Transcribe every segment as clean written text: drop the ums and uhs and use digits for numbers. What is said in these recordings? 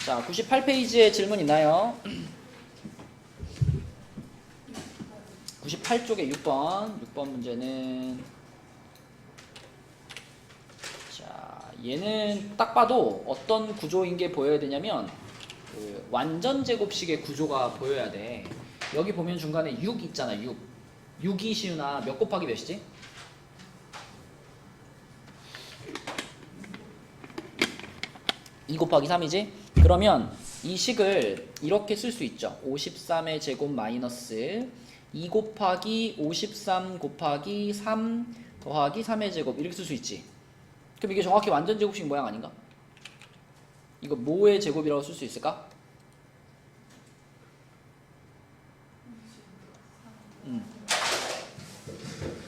자, 98페이지에 질문 있나요? 98쪽에 6번 문제는 자, 얘는 딱 봐도 어떤 구조인 게 보여야 되냐면 그 완전 제곱식의 구조가 보여야 돼. 여기 보면 중간에 6 있잖아. 6이 시우나 몇 곱하기 몇이지? 2 곱하기 3이지? 그러면 이 식을 이렇게 쓸 수 있죠. 53의 제곱 마이너스 2 곱하기 53 곱하기 3 더하기 3의 제곱 이렇게 쓸 수 있지. 그럼 이게 정확히 완전 제곱식 모양 아닌가? 이거 뭐의 제곱이라고 쓸 수 있을까?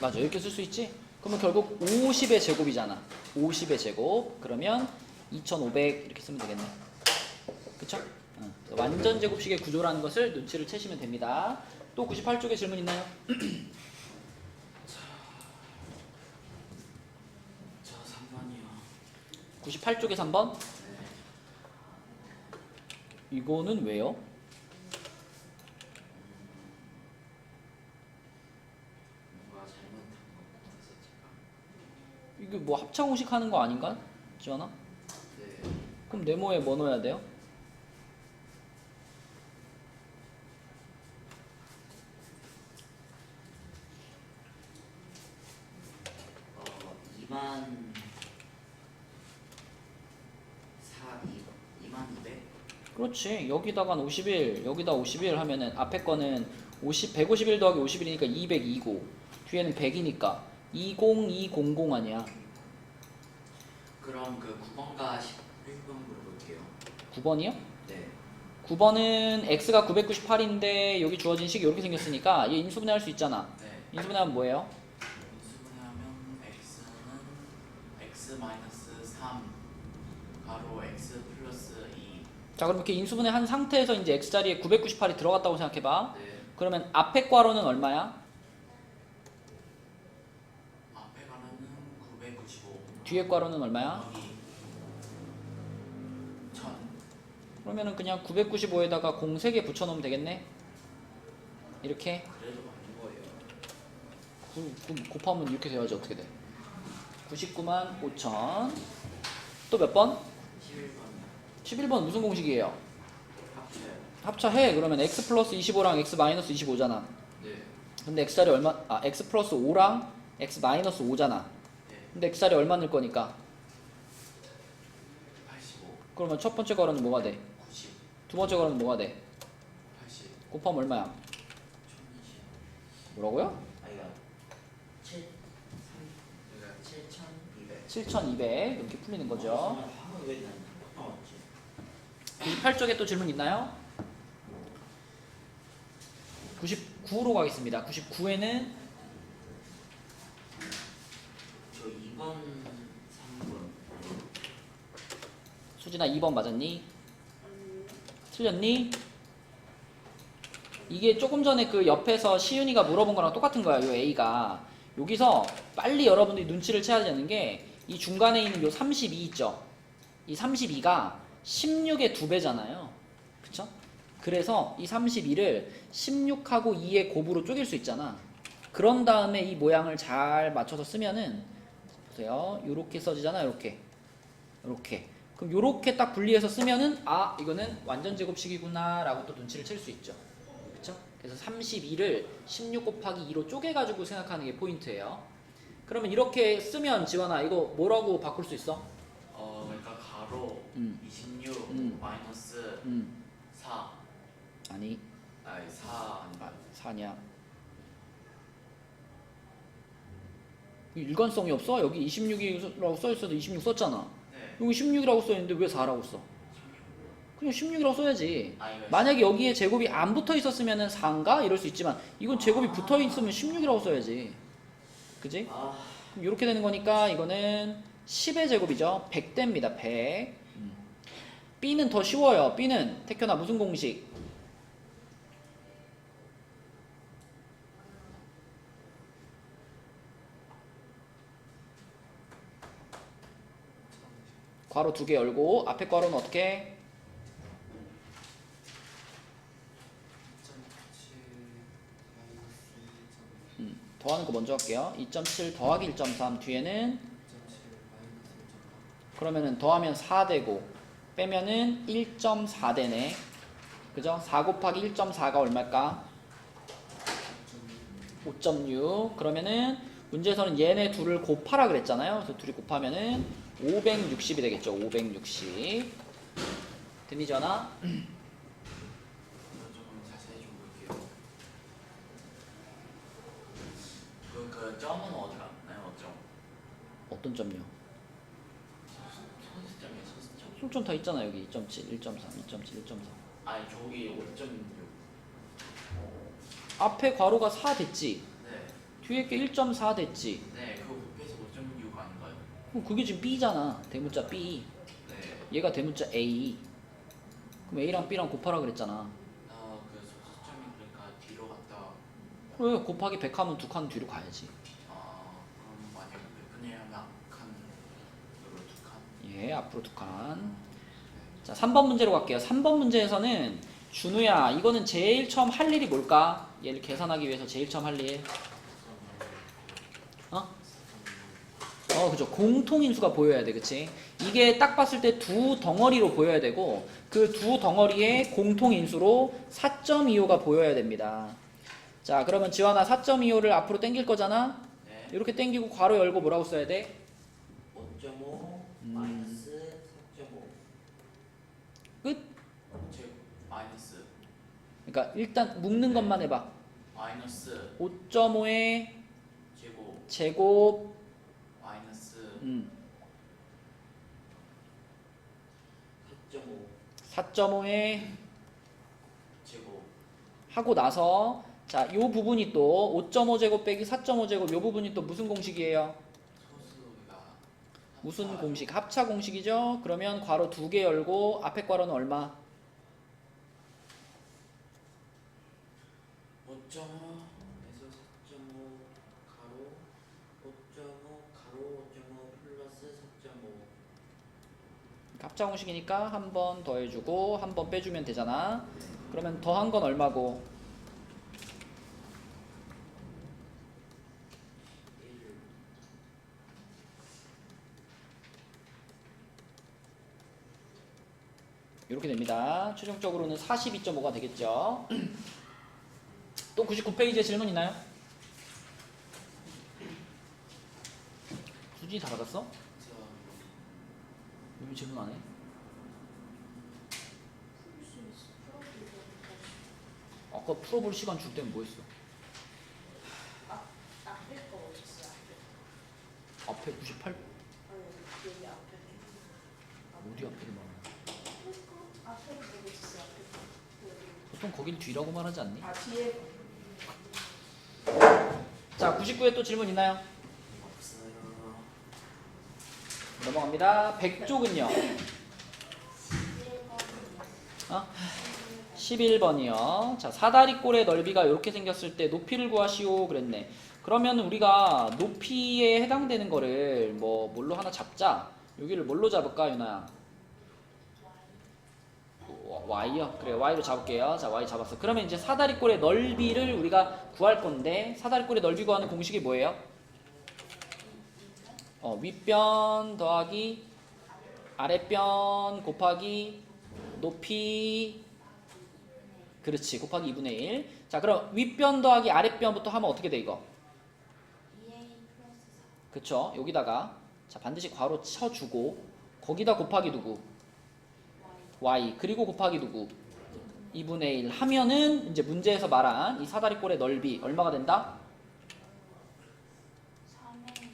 맞아, 이렇게 쓸 수 있지? 그러면 결국 50의 제곱이잖아. 50의 제곱. 그러면 2500 이렇게 쓰면 되겠네. 그쵸? 완전 제곱식의 구조라는 것을 눈치를 채시면 됩니다. 또 98쪽에 질문 있나요? 저 3번이요. 98쪽에 3번? 이거는 왜요? 뭔가 잘못한 것 같아서 제가. 이게 뭐 합창공식 하는 거 아닌가? 지원아? 네. 그럼 네모에 뭐 넣어야 돼요? 2,200? 그렇지. 여기다간 51, 여기다 51 하면은 앞에 거는 151 더하기 51이니까 202고 뒤에는 100이니까 20200 아니야. 그럼 그 9번과 11번 물어볼게요. 9번이요? 네. 9번은 x가 998인데 여기 주어진 식이 이렇게 생겼으니까 얘 인수분해 할 수 있잖아. 네. 인수분해하면 뭐예요? 인수분해하면 x는 x-3 가로 x 플러스 2. 자, 그럼 이렇게 인수분해 한 상태에서 이제 x자리에 998이 들어갔다고 생각해봐. 네. 그러면 앞에 괄호는 얼마야? 앞에 가로는 995. 뒤에 괄호는 얼마야? 여기 1000. 그러면은 그냥 995에다가 공 3개 붙여놓으면 되겠네. 이렇게 그래도 맞는 거예요. 그럼 곱하면 이렇게 돼야지. 어떻게 돼? 99만 5천. 또 몇 번? 11번이요. 11번 무슨 공식이에요? 합쳐요. 합쳐해. 그러면 x 플러스 25랑 x 마이너스 25잖아. 네. 근데 x자리 얼마? x 플러스 5랑 x 마이너스 5잖아. 네. 근데 x자리 얼마 넣을 거니까? 85. 그러면 첫 번째 괄호는 뭐가 돼? 90. 두 번째 괄호는 뭐가 돼? 80. 곱하면 얼마야? 1020. 뭐라고요? 아이가 7 3 7200. 7200 이렇게 풀리는 거죠. 한번 왜 난? 98쪽에 또 질문 있나요? 99로 가겠습니다. 99에는 저 2번 3번. 수진아 2번 맞았니? 틀렸니? 이게 조금 전에 그 옆에서 시윤이가 물어본 거랑 똑같은 거야. 요 A가 여기서 빨리 여러분들이 눈치를 채야 되는 게 이 중간에 있는 요 32 있죠? 이 32가 16의 2배잖아요. 그쵸? 그래서 이 32를 16하고 2의 곱으로 쪼갤 수 있잖아. 그런 다음에 이 모양을 잘 맞춰서 쓰면은 보세요. 요렇게 써지잖아. 요렇게. 그럼 요렇게 딱 분리해서 쓰면은 아, 이거는 완전 제곱식이구나 라고 또 눈치를 챌 수 있죠. 그쵸? 그래서 32를 16 곱하기 2로 쪼개가지고 생각하는 게 포인트예요. 그러면 이렇게 쓰면 지원아 이거 뭐라고 바꿀 수 있어? 그러니까 가로 26 마이너스 4. 아니 아니 4 아니 4냐? 일관성이 없어? 여기 26이라고 써있어도 26 썼잖아. 네. 여기 16이라고 써있는데 왜 4라고 써? 그냥 16이라고 써야지. 아니 만약에 여기에 제곱이 안 붙어 있었으면 4인가? 이럴 수 있지만 이건 제곱이 붙어 있으면 16이라고 써야지. 그지? 그럼 이렇게 되는 거니까 이거는 10의 제곱이죠. 100대입니다. 100. B는 더 쉬워요. B는 태현아 무슨 공식? 괄호 2개 열고 앞에 괄호는 어떻게? 더하는 거 먼저 할게요. 2.7 더하기 1.3 뒤에는 그러면은 더하면 4 되고 빼면은 1.4 되네. 그죠? 4 곱하기 1.4가 얼마일까? 5.6. 그러면은 문제에서는 얘네 둘을 곱하라 그랬잖아요. 그래서 둘이 곱하면은 560이 되겠죠. 560. 들리잖아? 이거 조금 자세히 좀 볼게요. 그 점은 어디 갔나요? 점. 어떤 점요? 소수점이에요. 소수점. 솔점 다 있잖아. 여기 2.7, 1.3, 2.7, 1.4. 아니 저기 5.6. 앞에 괄호가 4 됐지? 네. 뒤에 게 1.4 됐지? 네. 그거 곱해서 5.6 아닌가요? 그럼 그게 지금 B잖아. 대문자 B. 네. 얘가 대문자 A. 그럼 A랑 B랑 곱하라 그랬잖아. 그 소수점이 그러니까 뒤로 갔다. 그래, 곱하기 100 하면 두 칸 뒤로 가야지. 그럼 만약 100분의 1 하면 앞칸으로 두 칸. 예, 앞으로 두 칸. 자, 3번 문제로 갈게요. 3번 문제에서는 준우야, 이거는 제일 처음 할 일이 뭘까? 얘를 계산하기 위해서 제일 처음 할 일. 그죠. 공통인수가 보여야 돼, 그치? 이게 딱 봤을 때 두 덩어리로 보여야 되고, 그 두 덩어리의 공통인수로 4.25가 보여야 됩니다. 자, 그러면 지환아 4.25를 앞으로 당길 거잖아? 네. 이렇게 당기고 괄호 열고 뭐라고 써야 돼? 5.5 마이너스 4.5 끝? 제 마이너스. 그러니까 일단 묶는 것만 해봐. 마이너스 5.5의 제곱 제곱 마이너스 4.5 4.5의 제곱 하고 나서 자, 요 부분이 또 5.5제곱 빼기 4.5제곱 요 부분이 또 무슨 공식이에요? 소수가 무슨 공식? 합차 공식이죠? 그러면 괄호 두 개 열고 앞에 괄호는 얼마? 5.5에서 4.5 가로 5.5 가로 5.5 플러스 4.5 합차 공식이니까 한 번 더해주고 한 번 빼주면 되잖아. 그러면 더한 건 얼마고? 1 이렇게 됩니다. 최종적으로는 42.5가 되겠죠. 또 99페이지에 질문 있나요? 수진이 다 받았어? 왜 질문 안 해? 아까 풀어볼 시간 줄 때는 뭐 했어? 앞에 거 어딨어? 앞에 98 여기 앞에. 어디 앞에를 말하는 앞에 거 있어. 보통 거길 뒤라고 말하지 않니? 아 뒤에. 자, 99에 또 질문 있나요? 없어요. 넘어갑니다. 100쪽은요? 11번이요. 자, 사다리꼴의 넓이가 이렇게 생겼을 때 높이를 구하시오 그랬네. 그러면 우리가 높이에 해당되는 거를 뭘로 하나 잡자. 여기를 뭘로 잡을까, 유나야? Y요? 그래, Y로 잡을게요. 자, Y 잡았어. 그러면 이제 사다리꼴의 넓이를 우리가 구할 건데, 사다리꼴의 넓이 구하는 공식이 뭐예요? 윗변 더하기 아랫변 곱하기 높이. 그렇지, 곱하기 2분의 1. 자, 그럼 윗변 더하기 아랫변부터 하면 어떻게 돼, 이거? 2A 플러스 그쵸? 여기다가 자, 반드시 괄호 쳐주고 거기다 곱하기 누구? Y. 그리고 곱하기 누구? 2분의 1 하면은 이제 문제에서 말한 이 사다리꼴의 넓이 얼마가 된다? 3A 제곱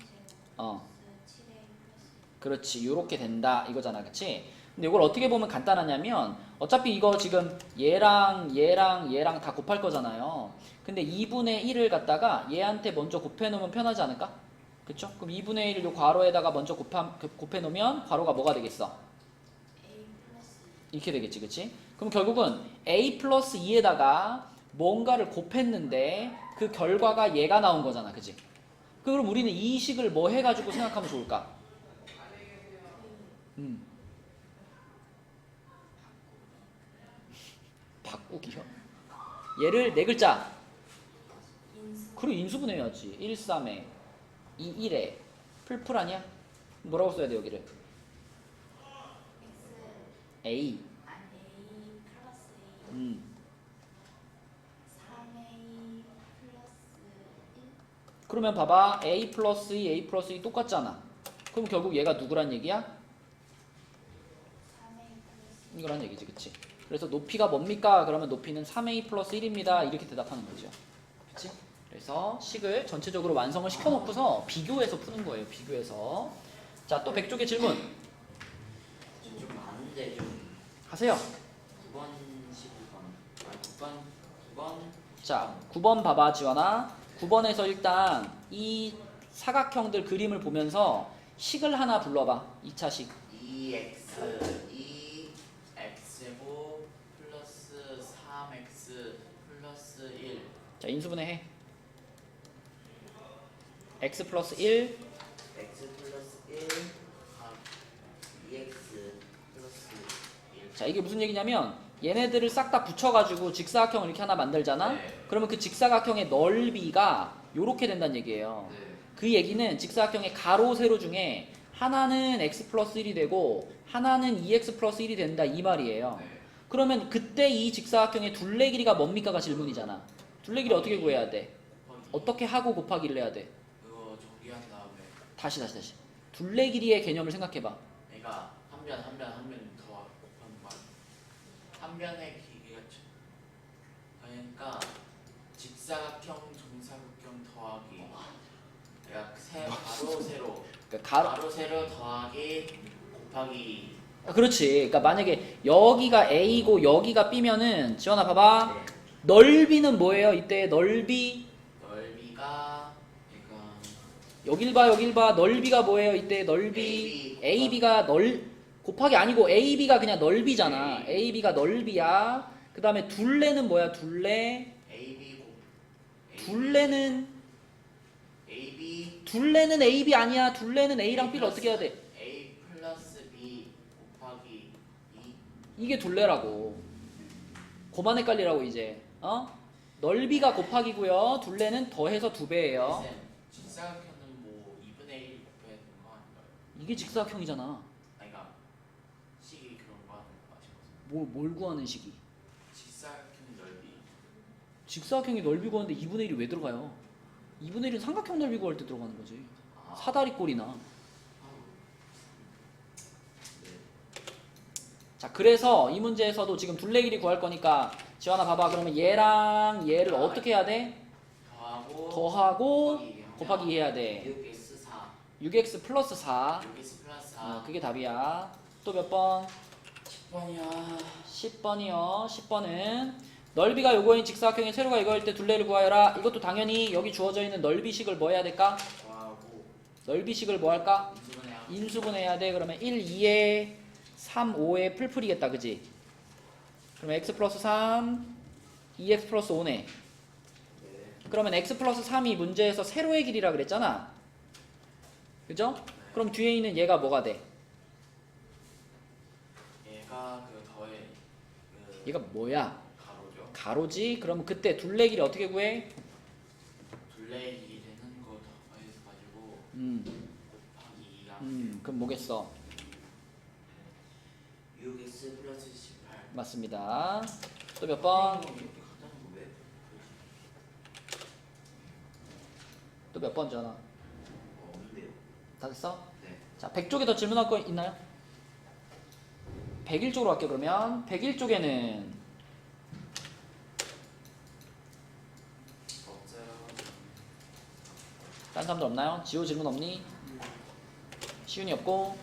어, 7A 플러스 그렇지. 요렇게 된다 이거잖아, 그치? 근데 이걸 어떻게 보면 간단하냐면 어차피 이거 지금 얘랑 다 곱할 거잖아요. 근데 2분의 1을 갖다가 얘한테 먼저 곱해 놓으면 편하지 않을까? 그쵸? 그럼 2분의 1을 요 괄호에다가 먼저 곱해 놓으면 괄호가 뭐가 되겠어? A 플러스 이렇게 되겠지, 그치? 그럼 결국은 A 플러스 2에다가 뭔가를 곱했는데 그 결과가 얘가 나온 거잖아, 그치? 그럼 우리는 이 식을 뭐 해가지고 생각하면 좋을까? 바꾸기요? 얘를 네 글자. 인수 그리고 인수분해해야지. 1, 3에 2, 1에 풀풀 아니야? 뭐라고 써야 돼 여기를? X A. 아니 A 플러스 A 음. 3A 플러스 1 그러면 봐봐. A 플러스 2, A 플러스 2 똑같잖아. 그럼 결국 얘가 누구란 얘기야? 3A 플러스 이거란 얘기지, 그치? 그래서 높이가 뭡니까? 그러면 높이는 3A 플러스 1입니다. 이렇게 대답하는 거죠. 그치? 그래서 식을 전체적으로 완성을 시켜놓고서 비교해서 푸는 거예요. 비교해서. 자, 또 100쪽의 질문. 좀 많은데 좀 하세요. 9번 15번 아 9번 자, 9번 봐봐, 지원아. 9번에서 일단 이 사각형들 그림을 보면서 식을 하나 불러봐. 2차식. 2x 2x제곱 플러스 3x 플러스 1. 자, 인수분해 해. x 플러스 1. x 플러스 1 2x 플러스 1 자, 이게 무슨 얘기냐면 얘네들을 싹 다 붙여가지고 직사각형을 이렇게 하나 만들잖아? 네. 그러면 그 직사각형의 넓이가 요렇게 된다는 얘기예요. 네. 그 얘기는 직사각형의 가로, 세로 중에 하나는 x 플러스 1이 되고 하나는 2x 플러스 1이 된다 이 말이에요. 네. 그러면 그때 이 직사각형의 둘레 길이가 뭡니까가 질문이잖아. 둘레 길이 어떻게 구해야 돼? 곱하기. 어떻게 하고 곱하기를 해야 돼? 그거 정리한 다음에 다시. 둘레 길이의 개념을 생각해봐. 그러니까 한 변 더 곱하는 거. 한 변의 길이가 그러니까 직사각형 정사각형 더하기. 그러니까 가로 세로 그러니까 가로 세로 더하기 곱하기. 그렇지. 그러니까 만약에 여기가 A고 여기가 B면은 지원아 봐봐. 네. 넓이는 뭐예요? 이때 넓이 넓이가 그러니까 여길 봐. 넓이가 뭐예요? 이때 넓이 AB가 곱하기 아니고 AB가 그냥 넓이잖아. AB가 넓이야. 그 다음에 둘레는 뭐야? 둘레는 AB 아니야. 둘레는 A랑 B를 어떻게 해야 돼? A 플러스 B 곱하기 2. 이게 둘레라고. 고만 헷갈리라고 이제. 넓이가 곱하기고요. 둘레는 더해서 2배예요. 쌤, 직사각형은 뭐 2분의 1 곱해야 되는 거 아닌가요? 이게 직사각형이잖아. 그러니까 식이 그런 거 하는 거 아시죠? 뭘 구하는 식이? 직사각형 넓이. 직사각형이 넓이 구하는데 2분의 1이 왜 들어가요? 2분의 1은 삼각형 넓이 구할 때 들어가는 거지. 아. 사다리꼴이나. 네. 자, 그래서 이 문제에서도 지금 둘레 길이 구할 거니까 지원아 봐봐. 그러면 얘랑 얘를 어떻게 해야 돼? 더하고 곱하기 해야 돼. 6x 4 6x 플러스 4. 6x 플러스 4. 그게 답이야. 또 몇 번? 10번이야. 10번이요. 10번은 넓이가 요거인 직사각형의 세로가 이거일 때 둘레를 구하여라. 이것도 당연히 여기 주어져 있는 넓이식을 뭐 해야 될까? 더하고 넓이식을 뭐 할까? 인수분해야. 인수분해야 돼. 그러면 1, 2에 3, 5에 풀풀이겠다. 그지? 그러면 x 플러스 3, 2x 플러스 5네. 네. 그러면 x 플러스 3이 문제에서 세로의 길이라 그랬잖아. 그죠? 그럼 뒤에 있는 얘가 뭐가 돼? 얘가 그 더해 그 얘가 뭐야? 가로죠. 가로지? 그러면 그때 둘레 길이 어떻게 구해? 둘레 길이 되는 거 더해서 가지고 곱하기 2랑 그럼 뭐겠어? 6x 플러스 18 맞습니다. 또 몇 번? 또 몇 번 전화? 없는데요? 다 됐어? 네. 자, 100쪽에 더 질문할 거 있나요? 101쪽으로 갈게요. 그러면 101쪽에는 없어요. 다른 사람들 없나요? 지호 질문 없니? 시윤이 없고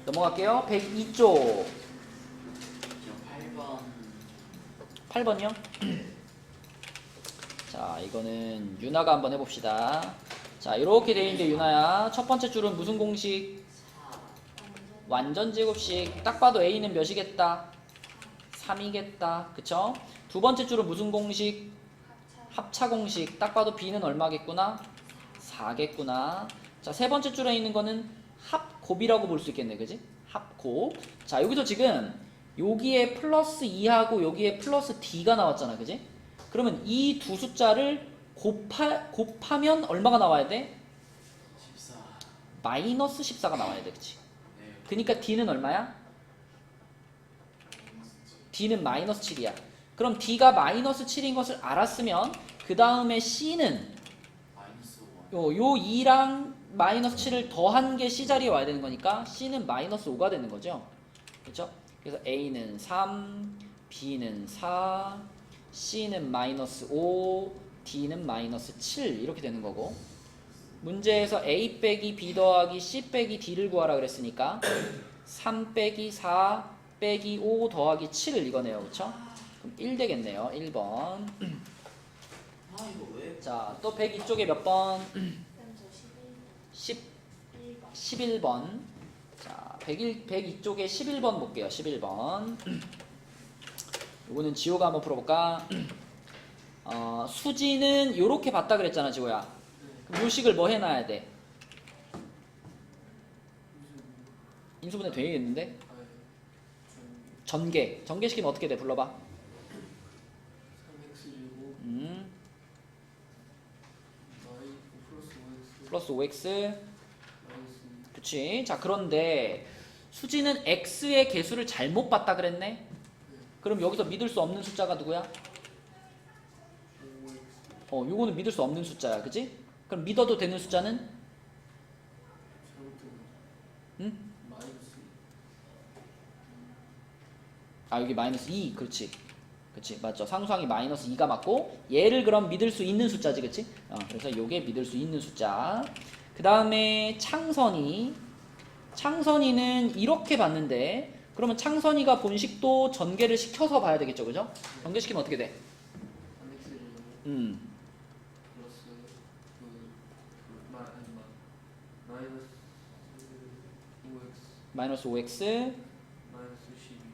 넘어갈게요. 102쪽 저 8번 8번이요? 자, 이거는 유나가 한번 해봅시다. 자, 이렇게 돼 있는데 유나야, 첫 번째 줄은 무슨 공식? 4 완전 제곱식. 딱 봐도 A는 몇이겠다? 3이겠다. 그쵸? 두 번째 줄은 무슨 공식? 합차 공식. 딱 봐도 B는 얼마겠구나? 4겠구나. 자, 세 번째 줄에 있는 거는 합곱이라고 볼 수 있겠네. 그지? 합곱. 자, 여기서 지금 여기에 플러스 2하고 여기에 플러스 D가 나왔잖아. 그지? 그러면 이 두 숫자를 곱하면 얼마가 나와야 돼? 14. 마이너스 14가 나와야 돼, 그치? 네. 그러니까 D는 얼마야? D는 마이너스 7이야. 그럼 D가 마이너스 7인 것을 알았으면 그 다음에 C는 마이너스 5. 요 2랑 마이너스 7을 더한 게 C 자리에 와야 되는 거니까 C는 마이너스 5가 되는 거죠. 그렇죠? 그래서 A는 3, B는 4, C는 마이너스 5, D는 마이너스 7 이렇게 되는 거고, 문제에서 A 빼기 B 더하기 C 빼기 D를 구하라 그랬으니까 3 빼기 4 빼기 5 더하기 7 이거네요. 그렇죠? 그럼 1 되겠네요. 1번. 아 이거 왜? 자, 또 102쪽에 몇 번? 그럼 저 10, 11번. 11번. 자, 102쪽에 11번 볼게요. 11번. 이거는 지호가 한번 풀어볼까? 수지는 요렇게 봤다 그랬잖아, 지호야. 그럼 요식을 뭐 해놔야 돼? 인수분해 되겠는데? 전개. 전개시키면 어떻게 돼? 불러봐. 3x제곱 y 플러스 5x 플러스 5x. 마이너스 그치? 자, 그런데 수지는 x의 개수를 잘못 봤다 그랬네? 그럼 여기서 믿을 수 없는 숫자가 누구야? 5x 요거는 믿을 수 없는 숫자야. 그치? 그럼 믿어도 되는 숫자는? 잘못된 응? 마이너스 여기 마이너스 2. 그렇지. 그치. 맞죠. 상수항이 마이너스 2가 맞고, 얘를 그럼 믿을 수 있는 숫자지. 그치? 그래서 요게 믿을 수 있는 숫자. 그 다음에 창선이는 이렇게 봤는데, 그러면 창선이가 본식도 전개를 시켜서 봐야 되겠죠. 그죠? 전개시키면 어떻게 돼? 3x제곱 플러스 마이너스 5x 마이너스 5x. 마이너스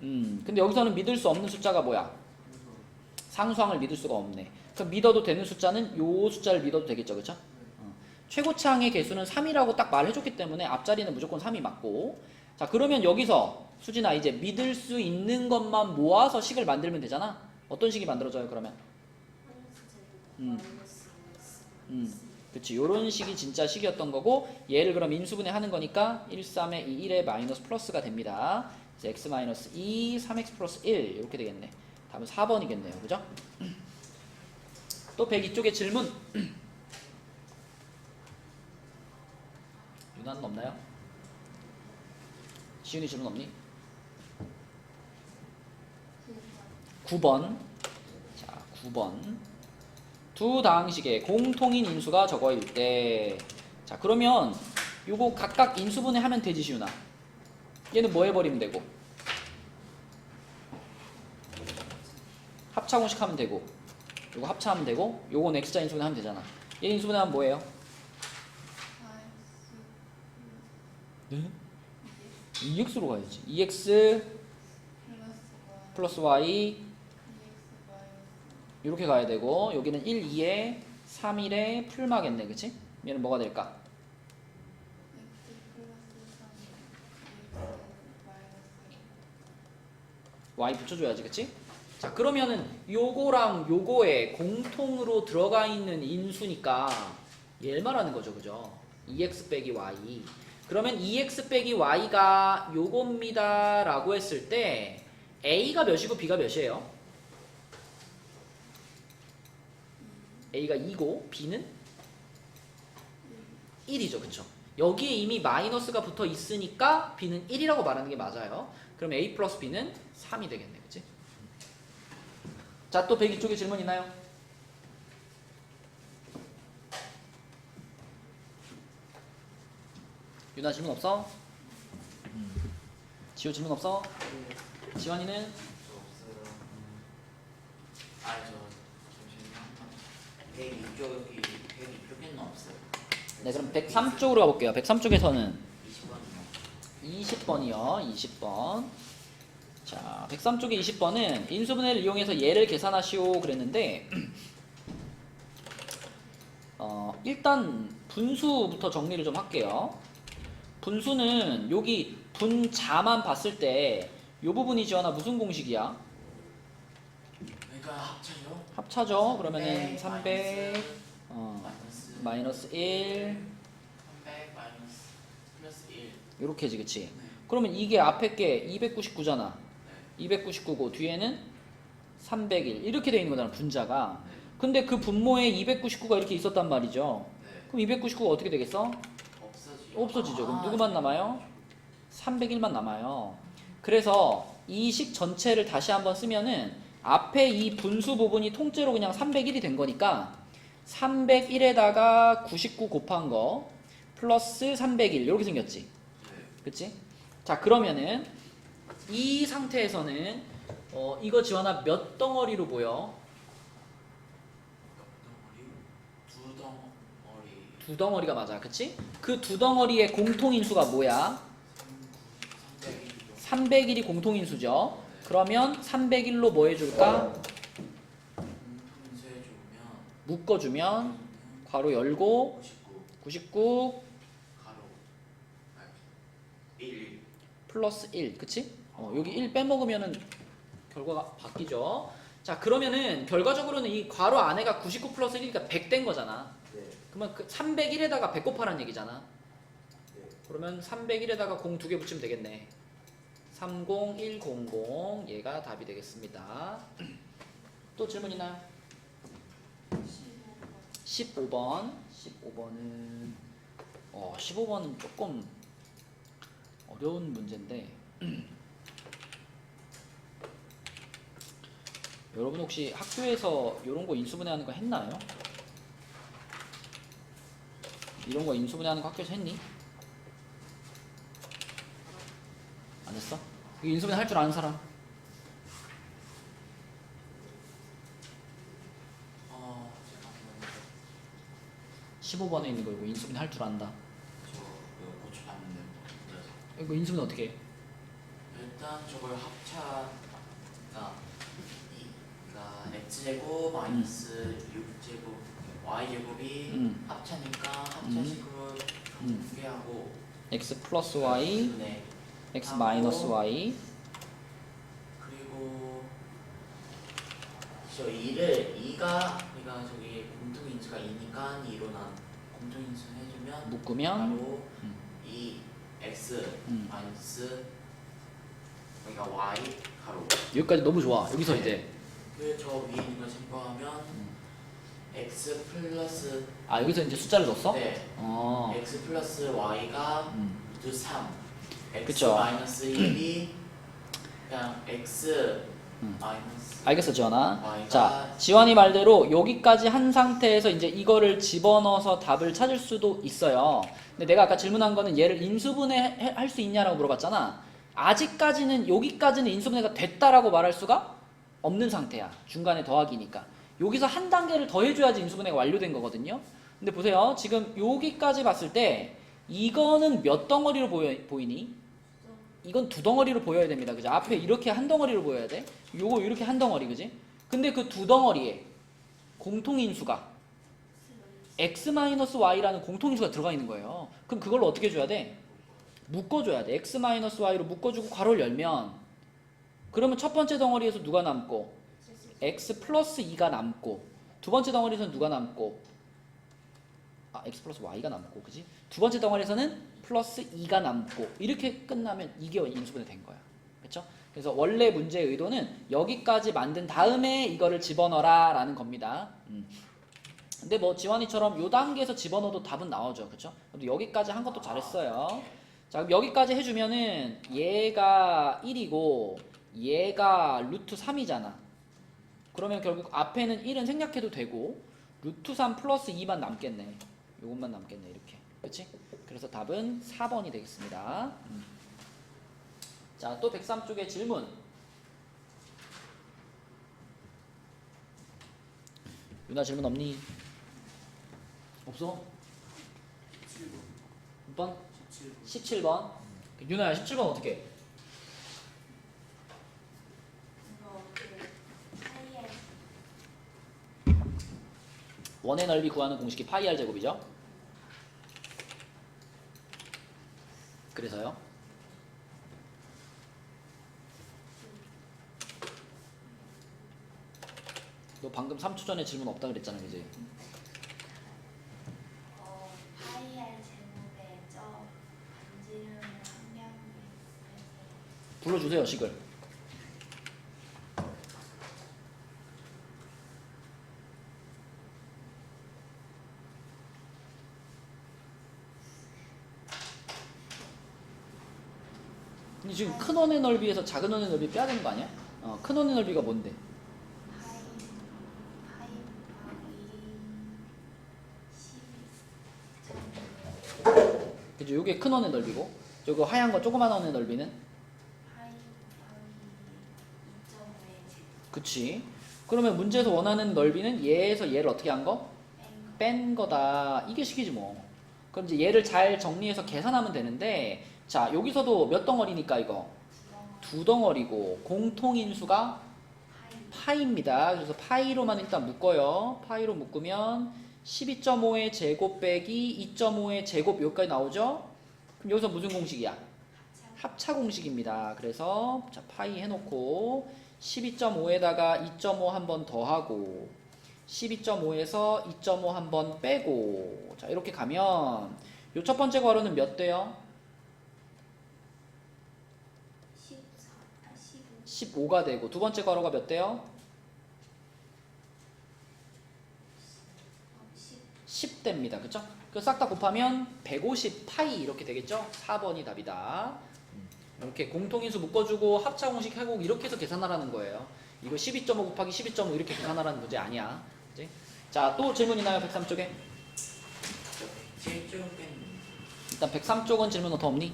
12 근데 여기서는 믿을 수 없는 숫자가 뭐야? 그래서 상수항을 믿을 수가 없네. 그럼 믿어도 되는 숫자는 요 숫자를 믿어도 되겠죠. 그쵸? 최고차항의 개수는 3이라고 딱 말해줬기 때문에 앞자리는 무조건 3이 맞고, 자, 그러면 여기서 수진아 이제 믿을 수 있는 것만 모아서 식을 만들면 되잖아. 어떤 식이 만들어져요 그러면? 마이너스 제곱 마이너스 5x 그치. 요런 식이 진짜 식이었던 거고, 얘를 그럼 인수분해 하는 거니까 1, 3에 2, 1에 마이너스 플러스가 됩니다. 그래서 x 마이너스 2, 3x 플러스 1 이렇게 되겠네. 답은 4번이겠네요. 그죠? 또 102쪽에 질문. 유나는 없나요? 시윤이 질문 없니? 9번. 자, 9번. 두 다항식의 공통인 인수가 저거일 때, 자, 그러면 요거 각각 인수분해 하면 되지, 시윤아. 얘는 뭐 해버리면 되고, 합차공식 하면 되고, 요거 합차하면 되고, 요건 x자 인수분해 하면 되잖아. 얘 인수분해 하면 뭐예요? 네? 2x로 가야지. 2x 플러스 y 이렇게 가야 되고, 여기는 1, 2에 3, 1에 풀마겠네. 그치? 얘는 뭐가 될까? y 붙여줘야지. 그치? 자, 그러면은 요거랑 요거에 공통으로 들어가 있는 인수니까 얘를 말하는 거죠. 그죠? 2x 빼기 y. 그러면 2x 빼기 y가 요겁니다 라고 했을 때 a가 몇이고 b가 몇이에요? a가 2고 b는 1이죠. 그쵸? 여기에 이미 마이너스가 붙어 있으니까 b는 1이라고 말하는 게 맞아요. 그럼 a 플러스 b는 3이 되겠네. 그치? 자, 또 102쪽에 질문 있나요? 유나 질문 없어? 지호 질문 없어? 지환이는? 저 없어요. 저 잠시만요. 102쪽이 102쪽에는 없어요. 네, 그럼 103쪽으로 가볼게요. 103쪽에서는 20번이요. 20번이요. 20번. 자, 103쪽에 20번은 인수분해를 이용해서 얘를 계산하시오 그랬는데, 일단 분수부터 정리를 좀 할게요. 분수는 여기 분자만 봤을 때 이 부분이 지원아 무슨 공식이야? 그러니까 합쳐요. 합차죠. 그러면은 300 마이너스 1 300 마이너스 플러스 1. 요렇게지 그치? 네. 그러면 이게 앞에 게 299잖아. 네. 299고 뒤에는 301 이렇게 돼 있는 거잖아 분자가. 네. 근데 그 분모에 299가 이렇게 있었단 말이죠. 네. 그럼 299가 어떻게 되겠어? 없어지죠. 그럼 누구만 남아요? 301만 남아요. 그래서 이 식 전체를 다시 한번 쓰면은 앞에 이 분수 부분이 통째로 그냥 301이 된 거니까 301에다가 99 곱한 거 플러스 301 이렇게 생겼지. 네. 그치? 자 그러면은 이 상태에서는 이거 지원아 몇 덩어리로 보여? 두 덩어리. 두 덩어리가 맞아. 그치? 그 두 덩어리의 공통인수가 뭐야? 301이 공통인수죠. 그러면 301로 뭐 해줄까? 공통인수 해주면 묶어주면 괄호 열고 99 가로 1. 플러스 1 그치? 여기 1 빼먹으면은 결과가 바뀌죠. 자 그러면은 결과적으로는 이 괄호 안에가 99 플러스 1이니까 100 된 거잖아. 네. 그러면 그 301에다가 100 곱하라는 얘기잖아. 네. 그러면 301에다가 0 두 개 붙이면 되겠네. 30100 얘가 답이 되겠습니다. 또 질문 있나요? 15번. 15번은 15번은 조금 어려운 문제인데 여러분 혹시 학교에서 이런 거 인수분해하는 거 했나요? 이런 거 인수분해하는 거 학교에서 했니? 안 했어? 이거 인수분해 할 줄 아는 사람? 제가 한번 15번에 있는 거 이거 인수분해 할 줄 안다. 저 이거 고쳐봤는데 그래서 이거 인수분해 어떻게 해? 일단 저걸 합차 그러니까 x제곱 마이너스 6제곱 y제곱이 합차니까 합차식으로 분배하고 x 플러스 y, 네. x 하고, 마이너스 y 그리고 저 2를 2가 그러니까 저기 공통인수가 2니까 2로 난 공통인수 해주면 묶으면 바로 2 x 마이너스 그러니까 y 가로 여기까지 너무 좋아. 여기서 네. 이제 그 저 위에 있는 걸 첨부하면 x 플러스 여기서 이제 숫자를 넣었어? 네 x 플러스 y가 루트 3 x 그쵸. 마이너스 1이 그냥 x 마이너스 알겠어 지원아. y가 자 지원이 말대로 여기까지 한 상태에서 이제 이거를 집어넣어서 답을 찾을 수도 있어요. 근데 내가 아까 질문한 거는 얘를 인수분해 할 수 있냐라고 물어봤잖아. 아직까지는 여기까지는 인수분해가 됐다라고 말할 수가 없는 상태야. 중간에 더하기니까. 여기서 한 단계를 더 해줘야지 인수분해가 완료된 거거든요. 근데 보세요. 지금 여기까지 봤을 때 이거는 몇 덩어리로 보이니? 이건 두 덩어리로 보여야 됩니다. 그죠? 앞에 이렇게 한 덩어리로 보여야 돼. 요거 이렇게 한 덩어리, 그지? 근데 그 두 덩어리에 공통인수가 x-y라는 공통인수가 들어가 있는 거예요. 그럼 그걸로 어떻게 줘야 돼? 묶어줘야 돼. x-y로 묶어주고 괄호를 열면 그러면 첫 번째 덩어리에서 누가 남고 x 플러스 2가 남고 두 번째 덩어리에서는 누가 남고 x 플러스 y가 남고 그지? 두 번째 덩어리에서는 플러스 2가 남고 이렇게 끝나면 이게 인수분해 된 거야. 그렇죠? 그래서 원래 문제의 의도는 여기까지 만든 다음에 이거를 집어넣어라 라는 겁니다. 근데 뭐 지원이처럼 요 단계에서 집어넣어도 답은 나오죠. 그렇죠? 근데 여기까지 한 것도 잘했어요. 자, 그럼 여기까지 해주면은 얘가 1이고 얘가 루트 3이잖아. 그러면 결국 앞에는 1은 생략해도 되고 루트 3 플러스 2만 남겠네. 요것만 남겠네 이렇게. 그치? 그래서 답은 4번이 되겠습니다. 자, 또 103쪽의 질문. 유나 질문 없니? 없어? 6번? 17번. 유나야 17번 어떻게 해? 원의 넓이 구하는 공식이 파이 r 제곱이죠. 그래서요? 너 방금 3초 전에 질문 없다 그랬잖아, 그지? 풀어주세요, 식을. 근데 지금 큰 원의 넓이에서 작은 원의 넓이 빼야 되는 거 아니야? 큰 원의 넓이가 뭔데? 파이 곱하기 12. 그죠? 요게 큰 원의 넓이고, 저거 하얀 거 조그만 원의 넓이는? 파이 곱하기 2.5의 제곱. 그치. 그러면 문제에서 원하는 넓이는 얘에서 얘를 어떻게 한 거? 뺀 거다. 이게 식이지 뭐. 그럼 이제 얘를 잘 정리해서 계산하면 되는데, 자, 여기서도 몇 덩어리니까 이거? 두 덩어리고, 공통인수가 파이입니다. 그래서 파이로만 일단 묶어요. 파이로 묶으면 12.5의 제곱 빼기 2.5의 제곱 여기까지 나오죠? 그럼 여기서 무슨 공식이야? 합차 공식입니다. 그래서 자, 파이 해놓고 12.5에다가 2.5 한 번 더하고 12.5에서 2.5 한 번 빼고 자 이렇게 가면 요 첫 번째 괄호는 몇 돼요? 15. 15가 되고 두 번째 괄호가 몇 돼요? 10 됩니다. 그쵸? 그 싹 다 곱하면 150 파이 이렇게 되겠죠? 4번이 답이다. 이렇게 공통인수 묶어주고 합차 공식 하고 이렇게 해서 계산하라는 거예요. 이거 12.5 곱하기 12.5 이렇게 계산하라는 문제 아니야. 그치? 자, 또 질문 있나요? 103쪽에? 107쪽은 일단 103쪽은 질문 더 없니?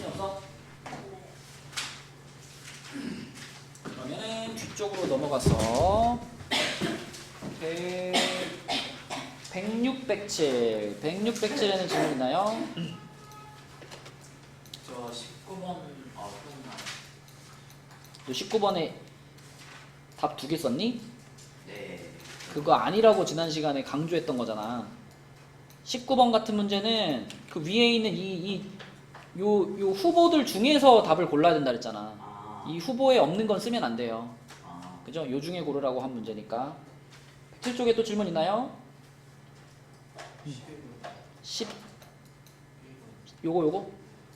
없어? 그러면은 뒤쪽으로 넘어가서 106, 107. 106, 107에는 질문 있나요? 저 19번 기억나. 너 19번에 답 두 개 썼니? 네. 그거 아니라고 지난 시간에 강조했던 거잖아. 19번 같은 문제는 그 위에 있는 요 후보들 중에서 답을 골라야 된다 그랬잖아. 아. 이 후보에 없는 건 쓰면 안 돼요. 아. 그죠? 요 중에 고르라고 한 문제니까. 107쪽에 또 질문 있나요? 10. 요거.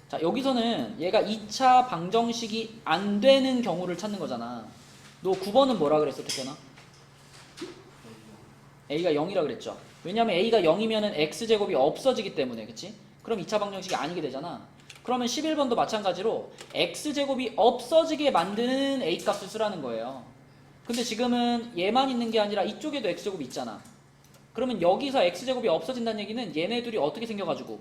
자, 여기서는 얘가 2차 방정식이 안 되는 경우를 찾는 거잖아. 너 9번은 뭐라 그랬어, 태현아? A가 0이라 그랬죠. 왜냐면 A가 0이면은 X제곱이 없어지기 때문에, 그치? 그럼 2차 방정식이 아니게 되잖아. 그러면 11번도 마찬가지로 X제곱이 없어지게 만드는 A 값을 쓰라는 거예요. 근데 지금은 얘만 있는 게 아니라 이쪽에도 X제곱이 있잖아. 그러면 여기서 X제곱이 없어진다는 얘기는 얘네 둘이 어떻게 생겨가지고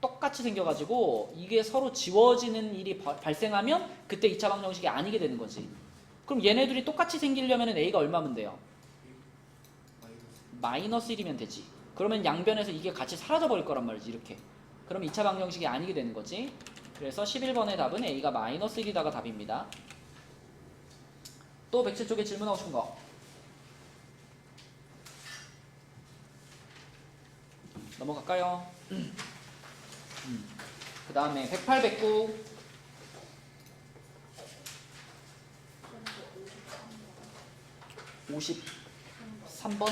똑같이 생겨가지고 이게 서로 지워지는 일이 발생하면 그때 2차 방정식이 아니게 되는 거지. 그럼 얘네 둘이 똑같이 생기려면 A가 얼마면 돼요? 마이너스 1이면 되지. 그러면 양변에서 이게 같이 사라져 버릴 거란 말이지. 이렇게. 그럼 2차 방정식이 아니게 되는 거지. 그래서 11번의 답은 A가 마이너스 1이다가 답입니다. 또 107쪽에 질문하고 싶은 거. 넘어갈까요? 그 다음에 108, 109 53번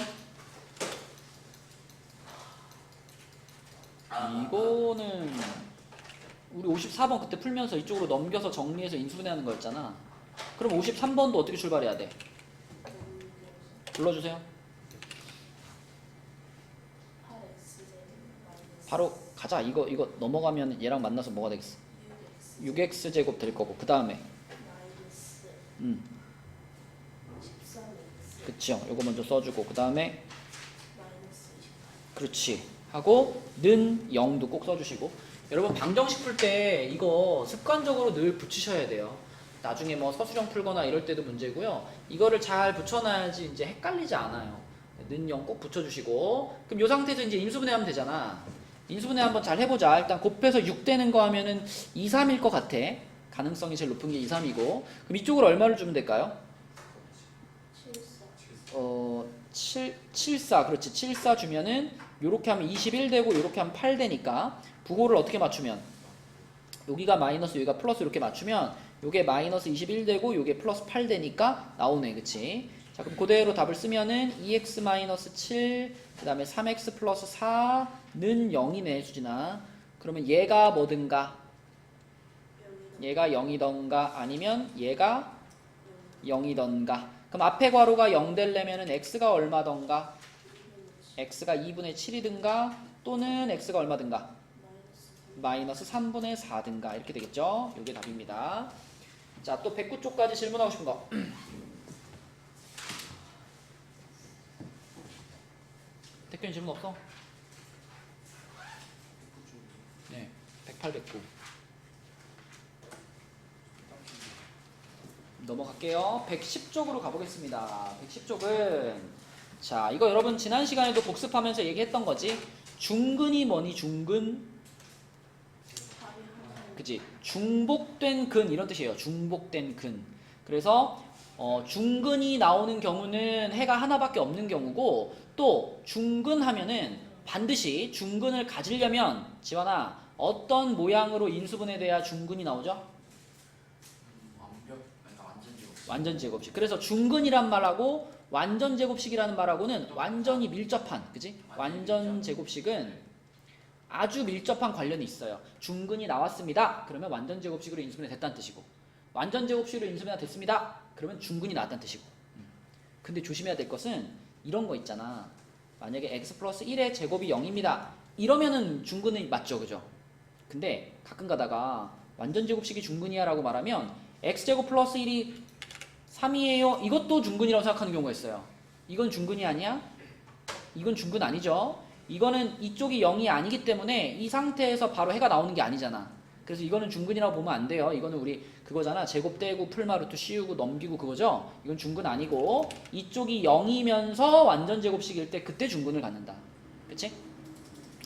이거는 우리 54번 그때 풀면서 이쪽으로 넘겨서 정리해서 인수분해하는 거였잖아. 그럼 53번도 어떻게 출발해야 돼? 불러주세요. 바로 가자. 이거 넘어가면 얘랑 만나서 뭐가 되겠어? 6x 제곱 될 거고 그 다음에 그쵸. 요거 먼저 써주고 그 다음에 그렇지 하고 는 0도 꼭 써주시고 여러분 방정식 풀 때 이거 습관적으로 늘 붙이셔야 돼요. 나중에 뭐 서술형 풀거나 이럴 때도 문제고요. 이거를 잘 붙여놔야지 이제 헷갈리지 않아요. 는 0 꼭 붙여주시고 그럼 이 상태에서 이제 인수분해하면 되잖아. 인수분해 한번 잘 해보자. 일단 곱해서 6 되는 거 하면은 2, 3일 것 같아. 가능성이 제일 높은 게 2, 3이고 그럼 이쪽으로 얼마를 주면 될까요? 7, 4 그렇지. 7, 4 주면은 요렇게 하면 21 되고 요렇게 하면 8 되니까 부호를 어떻게 맞추면 여기가 마이너스 여기가 플러스 이렇게 맞추면 요게 마이너스 21 되고 요게 플러스 8 되니까 나오네. 그치? 자 그럼 그대로 답을 쓰면은 2x 마이너스 7 그 다음에 3x 플러스 4는 0이네 수진아. 그러면 얘가 뭐든가 얘가 0이던가 아니면 얘가 0이던가. 그럼 앞에 괄호가 0 되려면은 x가 얼마던가? x가 2분의 7이든가 또는 x가 얼마든가? 마이너스 3분의 4든가 이렇게 되겠죠? 이게 답입니다. 자, 또 109쪽까지 질문하고 싶은 거. 대표님 질문 없어? 네, 108, 109. 넘어갈게요. 110쪽으로 가보겠습니다. 110쪽은 자, 이거 여러분 지난 시간에도 복습하면서 얘기했던 거지. 중근이 뭐니? 중근? 그치? 중복된 근 이런 뜻이에요. 중복된 근. 그래서 중근이 나오는 경우는 해가 하나밖에 없는 경우고, 또 중근하면은 반드시 중근을 가지려면 지원아 어떤 모양으로 인수분해 돼야 중근이 나오죠? 그러니까 완전 제곱식. 완전 제곱식. 그래서 중근이란 말하고 완전 제곱식이라는 말하고는 완전히 밀접한, 그지? 완전 제곱식은 아주 밀접한 관련이 있어요. 중근이 나왔습니다. 그러면 완전 제곱식으로 인수분해 됐다는 뜻이고, 완전 제곱식으로 인수분해 됐습니다. 그러면 중근이 나왔다는 뜻이고. 근데 조심해야 될 것은 이런 거 있잖아. 만약에 x 플러스 1의 제곱이 0입니다. 이러면은 중근이 맞죠, 그죠? 근데 가끔 가다가 완전 제곱식이 중근이야 라고 말하면 x제곱 플러스 1이 3이에요. 이것도 중근이라고 생각하는 경우가 있어요. 이건 중근이 아니야? 이건 중근 아니죠. 이거는 이쪽이 0이 아니기 때문에 이 상태에서 바로 해가 나오는 게 아니잖아. 그래서 이거는 중근이라고 보면 안 돼요. 이거는 우리 그거잖아. 제곱 떼고 풀마 루트 씌우고 넘기고 그거죠. 이건 중근 아니고 이쪽이 0이면서 완전 제곱식일 때 그때 중근을 갖는다. 그치?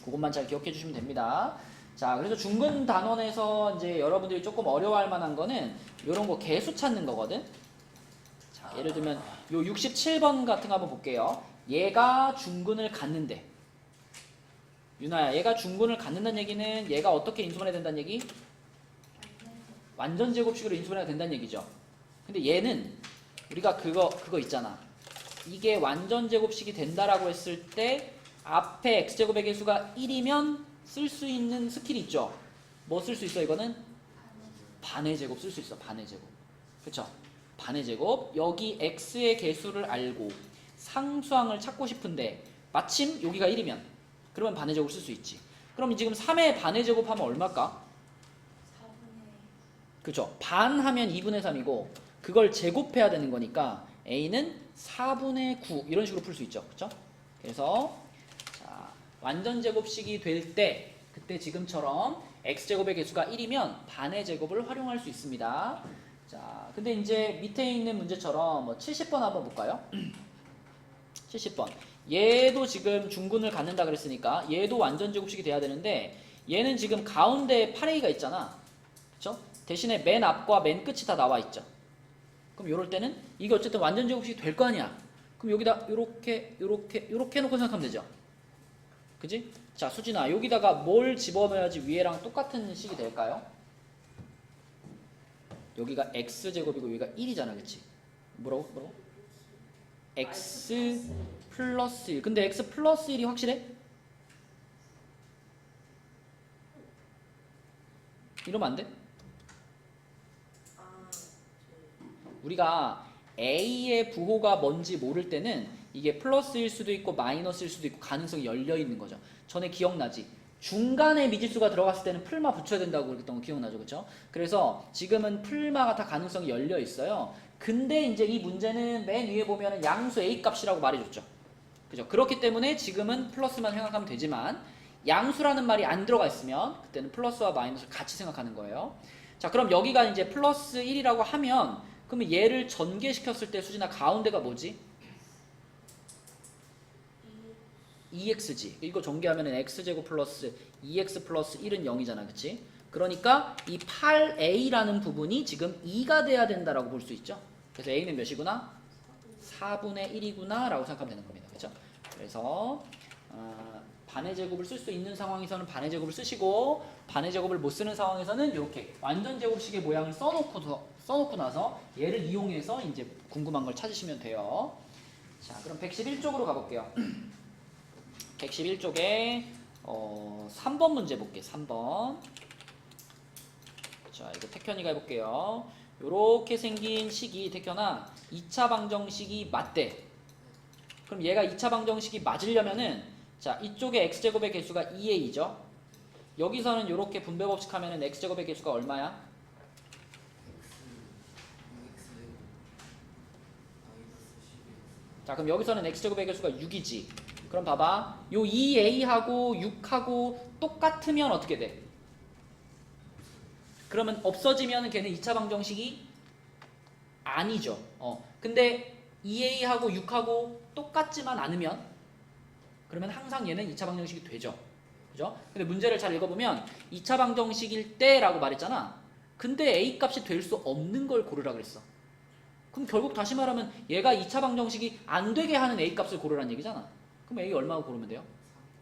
그것만 잘 기억해 주시면 됩니다. 자, 그래서 중근 단원에서 이제 여러분들이 조금 어려워할 만한 거는 이런 거 개수 찾는 거거든. 자, 예를 들면 요 67번 같은 거 한번 볼게요. 얘가 중근을 갖는데, 유나야, 얘가 중근을 갖는다는 얘기는 얘가 어떻게 인수분해 된다는 얘기? 완전 제곱식으로 인수분해가 된다는 얘기죠. 근데 얘는 우리가 그거 있잖아. 이게 완전 제곱식이 된다라고 했을 때 앞에 x제곱의 개수가 1이면 쓸 수 있는 스킬이 있죠. 뭐 쓸 수 있어? 이거는 반의 제곱 쓸 수 있어. 반의 제곱. 그쵸? 반의 제곱. 여기 x의 개수를 알고 상수항을 찾고 싶은데 마침 여기가 1이면 그러면 반의 제곱 쓸 수 있지. 그럼 지금 3의 반의 제곱 하면 얼마일까? 4분의 그쵸? 반 하면 2분의 3이고 그걸 제곱해야 되는 거니까 a는 4분의 9 이런 식으로 풀 수 있죠. 그쵸? 그래서 자, 완전 제곱식이 될 때 그때 지금처럼 x제곱의 개수가 1이면 반의 제곱을 활용할 수 있습니다. 자, 근데 이제 밑에 있는 문제처럼 뭐 70번 한번 볼까요? 70번. 얘도 지금 중근을 갖는다 그랬으니까 얘도 완전 제곱식이 돼야 되는데 얘는 지금 가운데 8a가 있잖아. 그쵸? 대신에 맨 앞과 맨 끝이 다 나와 있죠. 그럼 요럴 때는 이게 어쨌든 완전 제곱식이 될 거 아니야. 그럼 여기다 요렇게 해놓고 생각하면 되죠. 그지? 자, 수진아, 여기다가 뭘 집어넣어야지 위에랑 똑같은 식이 될까요? 여기가 x제곱이고 여기가 1이잖아. 그치? 뭐라고? x 플러스 1. 근데 x 플러스 1이 확실해? 이러면 안 돼? 우리가 a의 부호가 뭔지 모를 때는 이게 플러스일 수도 있고 마이너스일 수도 있고 가능성이 열려 있는 거죠. 전에 기억나지? 중간에 미지수가 들어갔을 때는 풀마 붙여야 된다고 그랬던 거 기억나죠? 그쵸? 그래서 지금은 풀마가 다 가능성이 열려 있어요. 근데 이제 이 문제는 맨 위에 보면은 양수 a 값이라고 말해줬죠. 그죠? 그렇기 때문에 지금은 플러스만 생각하면 되지만 양수라는 말이 안 들어가 있으면 그때는 플러스와 마이너스를 같이 생각하는 거예요. 자, 그럼 여기가 이제 플러스 1이라고 하면 그러면 얘를 전개시켰을 때 수진아 가운데가 뭐지? 2x지. 이거 전개하면 x제곱 플러스 2x 플러스 1은 0이잖아. 그치? 그러니까 이 8a라는 부분이 지금 2가 돼야 된다라고 볼 수 있죠. 그래서 a는 몇이구나? 4분의 1이구나 라고 생각하면 되는 겁니다. 그렇죠? 그래서 반의 제곱을 쓸 수 있는 상황에서는 반의 제곱을 쓰시고 반의 제곱을 못 쓰는 상황에서는 이렇게 완전 제곱식의 모양을 써놓고 나서 얘를 이용해서 이제 궁금한 걸 찾으시면 돼요. 자, 그럼 111쪽으로 가볼게요. 111쪽에 3번 문제 볼게요. 3번. 자, 이거 태현이가 해볼게요. 요렇게 생긴 식이 태현아 2차 방정식이 맞대. 그럼 얘가 2차 방정식이 맞으려면은 자, 이쪽에 x제곱의 개수가 2a죠. 여기서는 요렇게 분배 법칙하면은 x제곱의 개수가 얼마야? 자, 그럼 여기서는 x제곱의 개수가 6이지. 그럼 봐봐. 요 2a하고 6하고 똑같으면 어떻게 돼? 그러면 없어지면 걔는 2차 방정식이 아니죠. 근데 2a하고 6하고 똑같지만 않으면 그러면 항상 얘는 2차 방정식이 되죠. 그죠? 근데 문제를 잘 읽어보면 2차 방정식일 때라고 말했잖아. 근데 a 값이 될 수 없는 걸 고르라 그랬어. 그럼 결국 다시 말하면 얘가 2차 방정식이 안 되게 하는 a 값을 고르라는 얘기잖아. 그럼 a 얼마 고르면 돼요?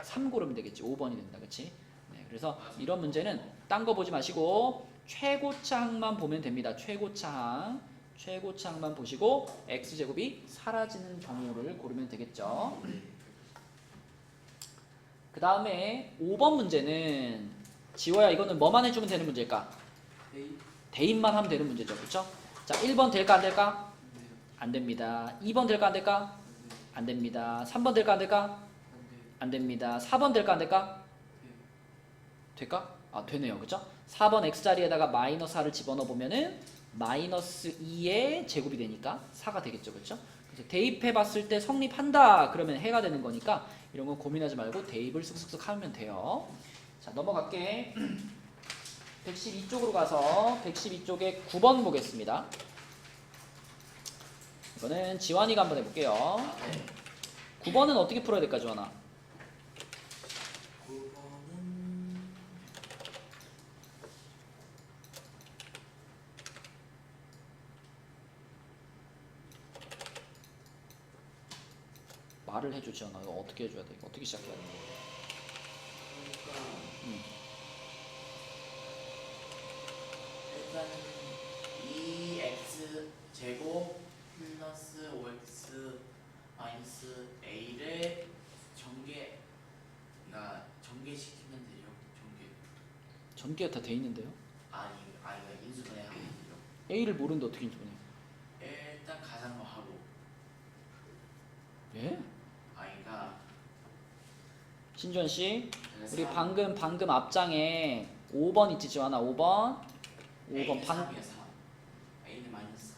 3 고르면 되겠지. 5번이 된다. 그치? 네, 그래서 이런 문제는 딴 거 보지 마시고 최고차항만 보면 됩니다. 최고차항만 보시고 x제곱이 사라지는 경우를 고르면 되겠죠. 그 다음에 5번 문제는 지호야 이거는 뭐만 해주면 되는 문제일까? 대입만 하면 되는 문제죠. 그쵸? 자, 1번 될까 안 될까? 안 됩니다. 2번 될까 안 될까? 안 됩니다. 3번 될까 안 될까? 안 됩니다. 4번 될까 안 될까? 될까? 아, 되네요. 그쵸? 4번 x자리에다가 마이너스 4를 집어넣어 보면은 마이너스 2의 제곱이 되니까 4가 되겠죠. 그쵸? 그래서 대입해 봤을 때 성립한다 그러면 해가 되는 거니까 이런 거 고민하지 말고 대입을 쓱쓱쓱 하면 돼요. 자, 넘어갈게. 112쪽으로 가서 112쪽에 9번 보겠습니다. 이거는 지환이가 한번 해볼게요. 9번은 어떻게 풀어야 될까, 지환아? 9번은 말을 해줘, 지환아. 이거 어떻게 해줘야 돼? 이거 어떻게 시작해야 돼? 그러니까 일단은 2x 제곱 플러스 5x 마이너스 a를 전개시키면 되죠. 전개가 다 돼 있는데요? 아니 인수분해 하면 되죠. A를 모르는데 어떻게 인수분해? 일단 가상거 하고 예? 아이가 신주현 씨, 우리 사- 방금 앞장에 5번 있지, 지환아? 5번 A는 방 3이야 3 A는 마이너스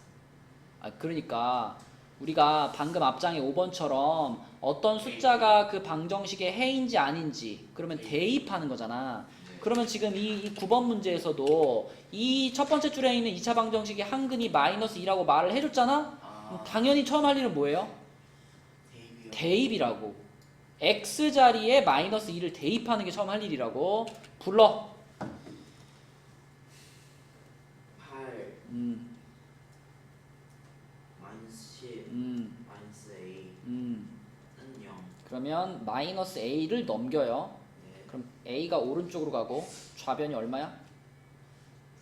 아, 그러니까 우리가 방금 앞장에 5번처럼 어떤 숫자가 그 방정식의 해인지 아닌지 그러면 대입하는 거잖아. 그러면 지금 이 9번 문제에서도 이 첫 번째 줄에 있는 2차 방정식의 한근이 마이너스 2라고 말을 해줬잖아? 그럼 당연히 처음 할 일은 뭐예요? 대입이요. 대입이라고. x자리에 마이너스 2를 대입하는 게 처음 할 일이라고. 불러. 8 마이너스 10 마이너스 A는 0. 그러면 마이너스 a를 넘겨요. 네. 그럼 a가 오른쪽으로 가고 좌변이 얼마야?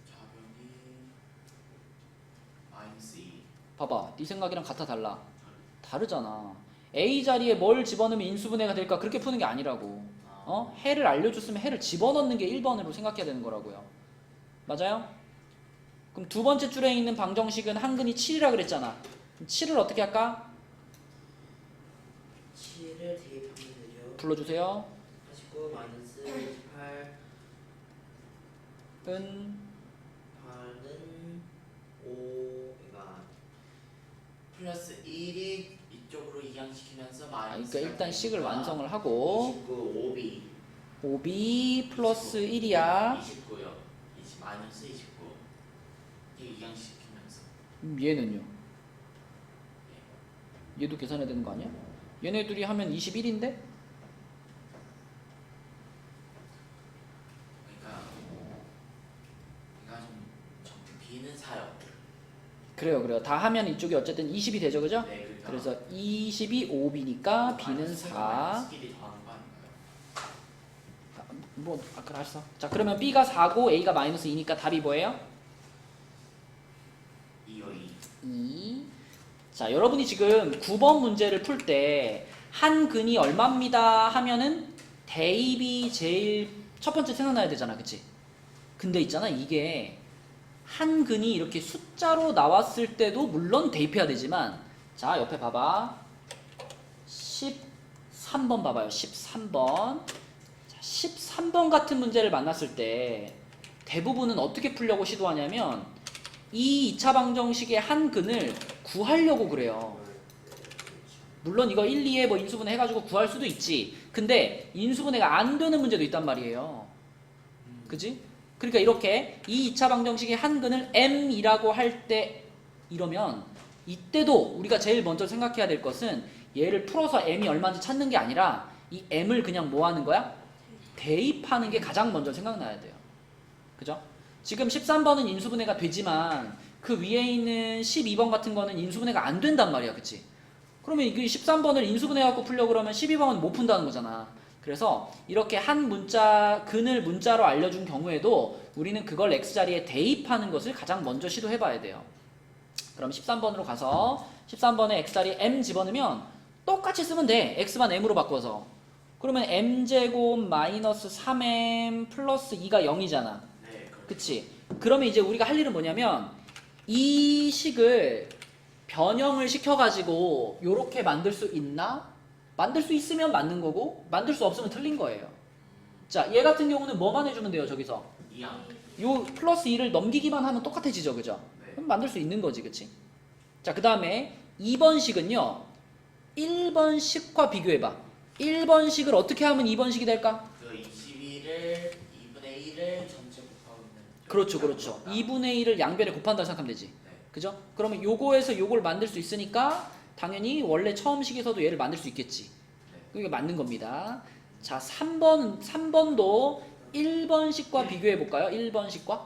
좌변이 마이너스 2. 봐봐, 네 생각이랑 같아 달라? 다르잖아. a 자리에 뭘 집어넣으면 인수분해가 될까? 그렇게 푸는 게 아니라고. 해를 알려줬으면 해를 집어넣는 게 1번으로 생각해야 되는 거라고요. 맞아요? 그럼 두 번째 줄에 있는 방정식은 한근이 7이라 그랬잖아. 그럼 7을 어떻게 할까? 7을 대입하면 되죠. 불러주세요. 89 마이너스 18 은 8은 5가 플러스 1이 이쪽으로 이항시키면서 마이너스 그러니까 일단 식을 완성을 하고 29 5b 5b 플러스 1이야. 29요. 마이너스 29 이게 이항시키면서 얘는요? 얘도 계산해야 되는 거 아니야? 얘네 둘이 하면 21인데? 그러니까 B는 4요. 그래요. 다 하면 이쪽이 어쨌든 20이 되죠, 그죠? 네, 그러니까 그래서 20이 5b니까 b는 마이너스 4. 끼리 더하는 거 아닌가요? 그래, 알았어. 자, 그러면 b가 4고 a가 마이너스 2니까 답이 뭐예요? 2요 2. 2. 자, 여러분이 지금 9번 문제를 풀 때 한근이 얼마입니다 하면은 대입이 제일 첫 번째 생각나야 되잖아, 그치? 근데 있잖아, 이게 한근이 이렇게 숫자로 나왔을 때도 물론 대입해야 되지만, 자 옆에 봐봐. 13번 봐봐요. 13번. 자, 13번 같은 문제를 만났을 때 대부분은 어떻게 풀려고 시도하냐면 이 2차 방정식의 한근을 구하려고 그래요. 물론 이거 1, 2에 뭐 인수분해 해가지고 구할 수도 있지. 근데 인수분해가 안 되는 문제도 있단 말이에요. 그지? 그러니까 이렇게 이 2차 방정식의 한근을 m이라고 할 때 이러면 이때도 우리가 제일 먼저 생각해야 될 것은 얘를 풀어서 m이 얼마인지 찾는 게 아니라 이 m을 그냥 뭐 하는 거야? 대입하는 게 가장 먼저 생각나야 돼요. 그죠? 지금 13번은 인수분해가 되지만 그 위에 있는 12번 같은 거는 인수분해가 안 된단 말이야. 그치? 그러면 이 13번을 인수분해갖고 풀려고 그러면 12번은 못 푼다는 거잖아. 그래서 이렇게 한 문자, 근을 문자로 알려준 경우에도 우리는 그걸 x자리에 대입하는 것을 가장 먼저 시도해봐야 돼요. 그럼 13번으로 가서 13번에 x자리에 m 집어넣으면 똑같이 쓰면 돼. x만 m으로 바꿔서. 그러면 m제곱 마이너스 3m 플러스 2가 0이잖아. 네, 그렇죠. 그치? 그러면 이제 우리가 할 일은 뭐냐면 이 식을 변형을 시켜가지고 요렇게 만들 수 있나? 만들 수 있으면 맞는 거고 만들 수 없으면 틀린 거예요. 자, 얘 같은 경우는 뭐만 해주면 돼요, 저기서? 2항. 요 플러스 2를 넘기기만 하면 똑같아지죠, 그죠? 네. 그럼 만들 수 있는 거지, 그치? 자, 그 다음에 2번식은요 1번식과 비교해봐. 1번식을 어떻게 하면 2번식이 될까? 그 22를 2분의 1을 전체 곱하면 그렇죠, 그렇죠. 2분의 1을 양변에 곱한다고 생각하면 되지. 네. 그죠? 그러면 요거에서 요걸 만들 수 있으니까 당연히 원래 처음 식에서도 얘를 만들 수 있겠지. 이게 맞는 겁니다. 자, 3번도 1번식과 비교해 볼까요? 1번식과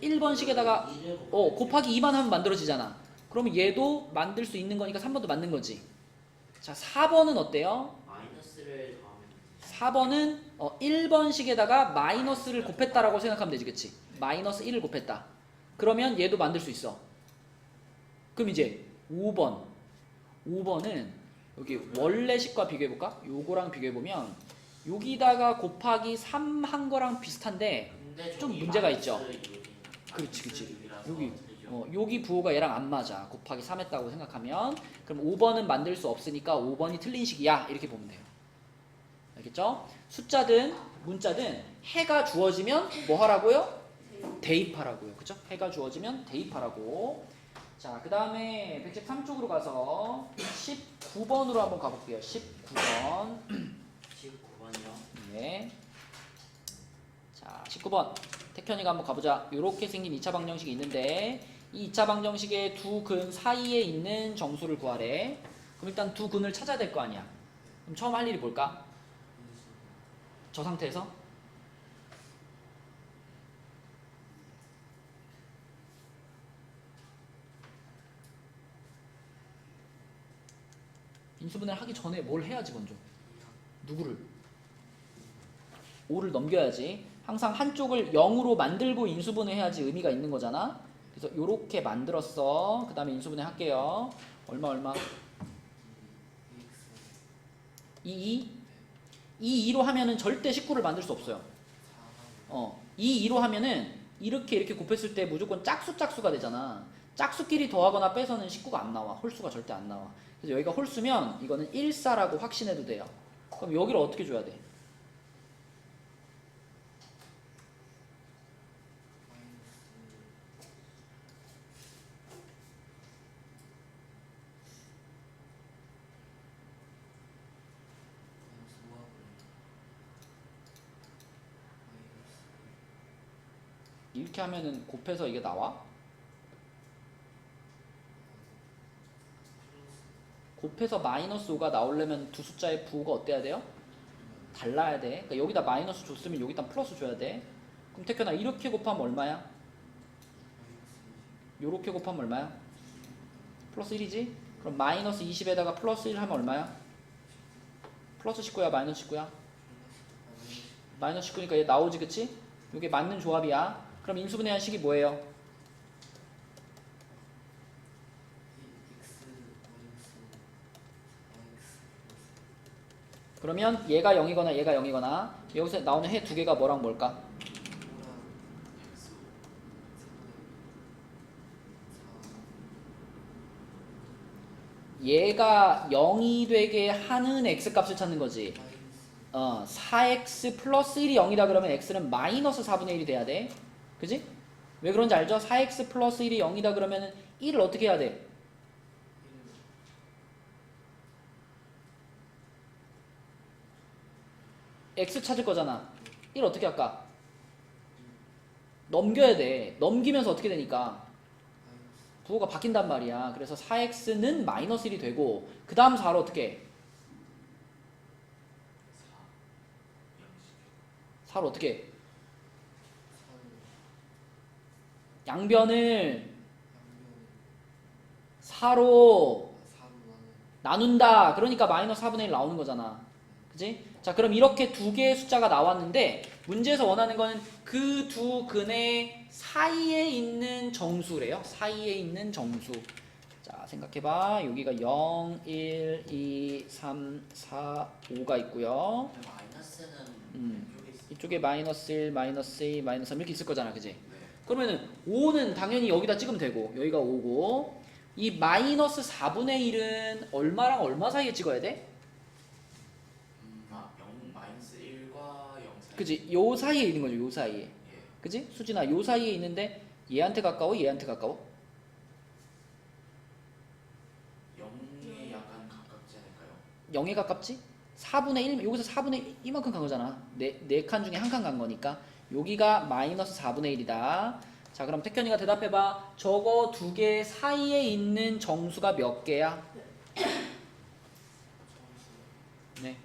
1번식에다가 곱하기 2만 하면 만들어지잖아. 그러면 얘도 만들 수 있는 거니까 3번도 맞는 거지. 자, 4번은 어때요? 마이너스를 더하면 4번은 1번식에다가 마이너스를 곱했다라고 생각하면 되지, 그치? 마이너스 1을 곱했다. 그러면 얘도 만들 수 있어. 그럼 이제 5번은 여기 원래 식과 비교해볼까? 요거랑 비교해보면 여기다가 곱하기 3 한 거랑 비슷한데 근데 좀 저기 문제가 있죠. 마이너스 여기는 그렇지, 그렇지. 마이너스 여기라서 여기 틀리죠. 여기 부호가 얘랑 안 맞아. 곱하기 3 했다고 생각하면 그럼 5번은 만들 수 없으니까 5번이 틀린 식이야. 이렇게 보면 돼요. 알겠죠? 숫자든 문자든 해가 주어지면 뭐 하라고요? 대입하라고요. 그죠? 해가 주어지면 대입하라고. 자, 그 다음에 113쪽으로 가서 19번으로 한번 가볼게요. 19번. 19번이요. 네. 자, 19번. 태현이가 한번 가보자. 이렇게 생긴 2차 방정식이 있는데 이 2차 방정식의 두 근 사이에 있는 정수를 구하래. 그럼 일단 두 근을 찾아야 될 거 아니야. 그럼 처음 할 일이 뭘까? 저 상태에서 인수분해를 하기 전에 뭘 해야지 먼저? 누구를? 5를 넘겨야지. 항상 한쪽을 0으로 만들고 인수분해 해야지 의미가 있는 거잖아. 그래서 요렇게 만들었어. 그 다음에 인수분해 할게요. 얼마? 2, 2로 하면은 절대 19를 만들 수 없어요. 2로 하면은 이렇게 곱했을 때 무조건 짝수가 되잖아. 짝수끼리 더하거나 빼서는 19가 안 나와. 홀수가 절대 안 나와. 그래서 여기가 홀수면 이거는 1사라고 확신해도 돼요. 그럼 여기를 어떻게 줘야 돼? 이렇게 하면은 곱해서 이게 나와? 곱해서 마이너스 5가 나오려면 두 숫자의 부호가 어때야 돼요? 달라야 돼. 그러니까 여기다 마이너스 줬으면 여기다 플러스 줘야 돼. 그럼 태현아 이렇게 곱하면 얼마야? 요렇게 곱하면 얼마야? 플러스 1이지? 그럼 마이너스 20에다가 플러스 1 하면 얼마야? 플러스 19야 마이너스 19야? 마이너스 19니까 얘 나오지, 그치? 이게 맞는 조합이야. 그럼 인수분해한 식이 뭐예요? 그러면 얘가 0이거나 얘가 0이거나 여기서 나오는 해 두 개가 뭐랑 뭘까? 얘가 0이 되게 하는 x값을 찾는 거지. 4x 플러스 1이 0이다 그러면 x는 마이너스 4분의 1이 돼야 돼. 그지? 왜 그런지 알죠? 4x 플러스 1이 0이다 그러면 1을 어떻게 해야 돼? x 찾을 거잖아. 1 어떻게 할까? 넘겨야 돼. 넘기면서 어떻게 되니까? 부호가 바뀐단 말이야. 그래서 4x는 마이너스 1이 되고 그 다음 4를 어떻게 해? 4를 어떻게 해? 양변을 4로 나눈다. 그러니까 마이너스 4분의 1 나오는 거잖아. 그지? 자, 그럼 이렇게 두 개의 숫자가 나왔는데 문제에서 원하는 거는 그 두 근의 사이에 있는 정수래요. 사이에 있는 정수. 자, 생각해봐. 여기가 0, 1, 2, 3, 4, 5가 있고요. 근데 마이너스는 왼쪽에 있어. 이쪽에 마이너스 1, 마이너스 2, 마이너스 3 이렇게 있을 거잖아. 그지? 네. 그러면은 5는 당연히 여기다 찍으면 되고 여기가 5고 이 마이너스 4분의 1은 얼마랑 얼마 사이에 찍어야 돼? 0 마이너스 1과 0 사이. 그지? 요 사이에 있는 거죠. 요 사이에. 예. 그지? 수진아 요 사이에 있는데 얘한테 가까워? 얘한테 가까워? 0에 약간 가깝지 않을까요? 0에 가깝지? 4분의 1 여기서 4분의 1 이만큼 간 거잖아. 네 칸 중에 한 칸 간 거니까 여기가 마이너스 4분의 1이다. 자, 그럼 태현이가 대답해봐. 저거 두 개 사이에 있는 정수가 몇 개야? 네.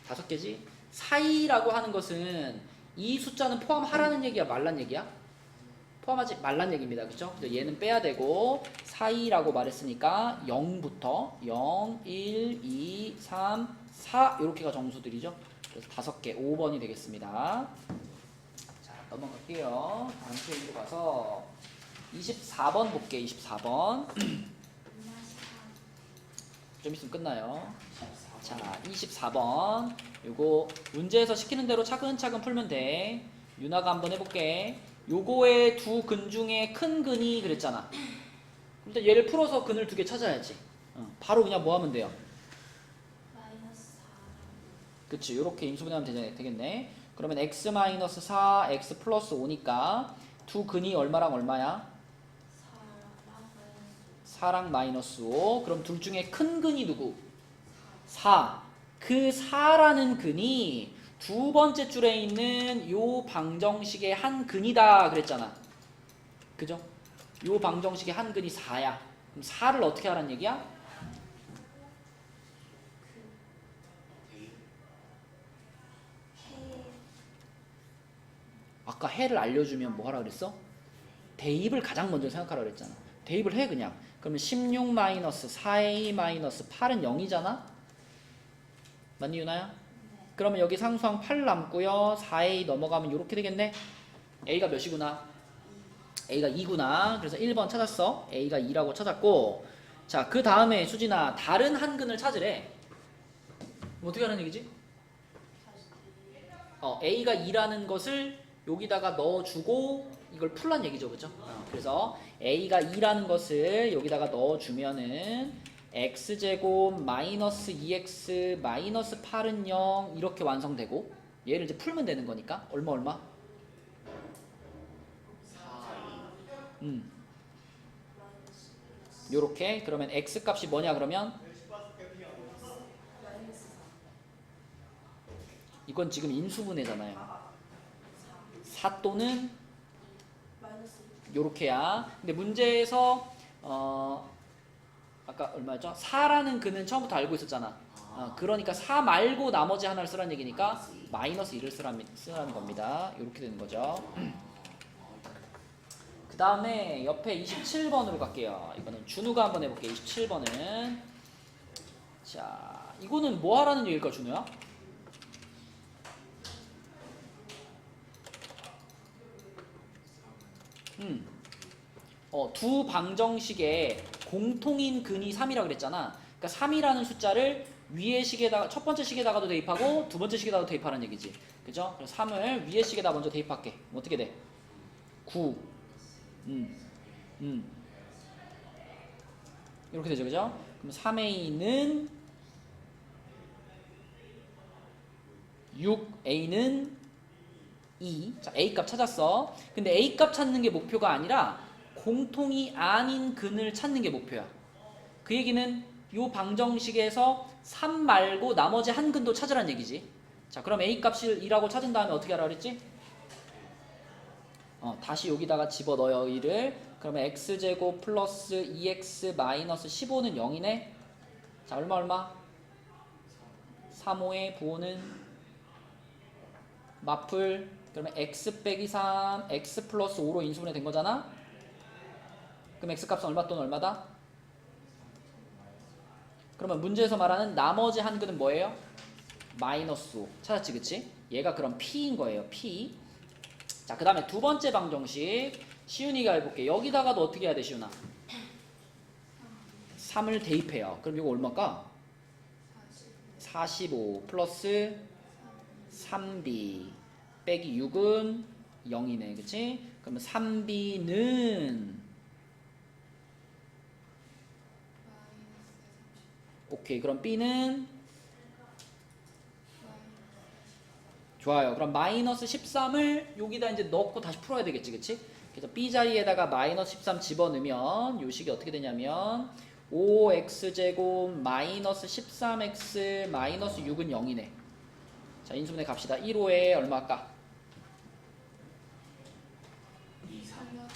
다섯 개지? 사이라고 하는 것은 이 숫자는 포함하라는 얘기야, 말란 얘기야? 포함하지 말란 얘기입니다. 그죠? 얘는 빼야 되고 사이라고 말했으니까 0부터 0, 1, 2, 3, 4 이렇게가 정수들이죠. 그래서 5개, 5번이 되겠습니다. 자, 넘어갈게요. 다음 페이지로 가서 24번 볼게. 24번. 좀 있으면 끝나요. 자, 24번. 요거 문제에서 시키는 대로 차근차근 풀면 돼. 윤아가 한번 해볼게. 요거의 두 근 중에 큰 근이 그랬잖아. 일단 얘를 풀어서 근을 두 개 찾아야지. 바로 그냥 뭐 하면 돼요? 마이너스 4. 그치, 요렇게 인수분해하면 되겠네. 그러면 x-4, x 플러스 5니까 두 근이 얼마랑 얼마야? 4랑 마이너스 5. 그럼 둘 중에 큰 근이 누구? 4. 그 4라는 근이 두 번째 줄에 있는 요 방정식의 한 근이다 그랬잖아. 그죠? 요 방정식의 한 근이 4야. 그럼 4를 어떻게 하라는 얘기야? 아까 해를 알려주면 뭐 하라 그랬어? 대입을 가장 먼저 생각하라 그랬잖아. 대입을 해 그냥. 그러면 16-4a-8은 0이잖아? 맞니 유나야? 그러면 여기 상수항 8 남고요. 4a 넘어가면 이렇게 되겠네. a가 몇이구나? a가 2구나. 그래서 1번 찾았어. a가 2라고 찾았고, 자, 그 다음에 수진아 다른 한 근을 찾으래. 어떻게 하는 얘기지? a가 2라는 것을 여기다가 넣어주고 이걸 풀란 얘기죠. 그죠? 그래서 a가 2라는 것을 여기다가 넣어주면은 x제곱 마이너스 2x 마이너스 8은 0 이렇게 완성되고 얘를 이제 풀면 되는 거니까 얼마? 4, 2. 요렇게. 그러면 x 값이 뭐냐 그러면 이건 지금 인수분해잖아요. 4 또는 요렇게야. 근데 문제에서 아까 얼마였죠? 4라는 근은 처음부터 알고 있었잖아. 그러니까 4 말고 나머지 하나를 쓰라는 얘기니까 마이너스 1을 쓰라는 겁니다. 이렇게 되는 거죠. 그 다음에 옆에 27번으로 갈게요. 이거는 준우가 한번 해볼게요. 27번은 자, 이거는 뭐 하라는 얘기일까 준우야? 두 방정식에 공통인 근이 3이라고 그랬잖아. 그러니까 3이라는 숫자를 위의 식에다가 첫 번째 식에다가도 대입하고 두 번째 식에다가도 대입하라는 얘기지. 그죠? 그래서 3을 위의 식에다 먼저 대입할게. 어떻게 돼? 9. 이렇게 되죠, 그죠? 그럼 3a는 6, a는 2. 자, a 값 찾았어. 근데 a 값 찾는 게 목표가 아니라 공통이 아닌 근을 찾는 게 목표야. 그 얘기는 요 방정식에서 3 말고 나머지 한 근도 찾으란 얘기지. 자, 그럼 a 값을 2라고 찾은 다음에 어떻게 하라 그랬지? 다시 여기다가 집어넣어요, 2를. 그러면 x제곱 플러스 2x 마이너스 15는 0이네. 자, 얼마? 3호의 부호는 마플. 그러면 x 빼기 3, x 플러스 5로 인수분해 된 거잖아. 그럼 x 값은 얼마 또는 얼마다? 그러면 문제에서 말하는 나머지 한 근은 뭐예요? 마이너스 5. 찾았지, 그치? 얘가 그럼 p인 거예요, p. 자, 그 다음에 두 번째 방정식 시윤이가 해볼게. 여기다가도 어떻게 해야 돼, 시윤아? 3을 대입해요. 그럼 이거 얼마일까? 45 플러스 3b 빼기 6은 0이네, 그치? 그러면 3b는 오케이, 그럼 b는 좋아요. 그럼 마이너스 13을 여기다 이제 넣고 다시 풀어야 되겠지, 그치? 그래서 b 자리에다가 마이너스 13 집어넣으면 요 식이 어떻게 되냐면 5x제곱 마이너스 13x 마이너스 6은 0이네. 자, 인수분해 갑시다. 1호에 얼마일까? 2, 3.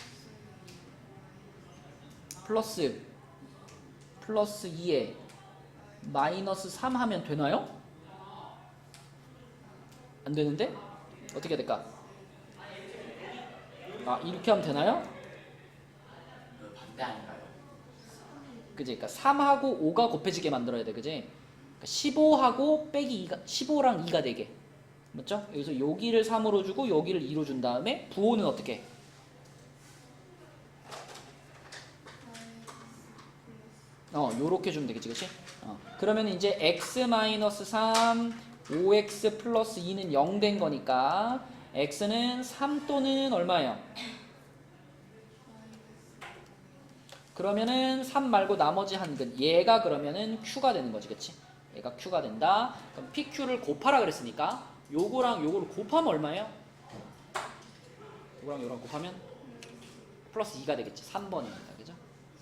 플러스 2에 마이너스 3 하면 되나요? 안 되는데? 어떻게 해야 될까? 아, 이렇게 하면 되나요? 그 반대 아닌가요? 그지? 그러니까 3하고 5가 곱해지게 만들어야 돼, 그지? 그러니까 15하고 빼기 2가 15랑 2가 되게. 맞죠? 여기서 여기를 3으로 주고 여기를 2로 준 다음에 부호는 어떻게 해? 요렇게 주면 되겠지, 그치? 그러면 이제 x-3 5x 플러스 2는 0 된 거니까 x는 3 또는 얼마예요? 그러면은 3 말고 나머지 한 근 얘가 그러면은 q가 되는 거지, 그치? 얘가 q가 된다. 그럼 pq를 곱하라 그랬으니까 요거랑 요거를 곱하면 얼마예요? 요거랑 요거랑 곱하면 플러스 2가 되겠지. 3번입니다, 그죠?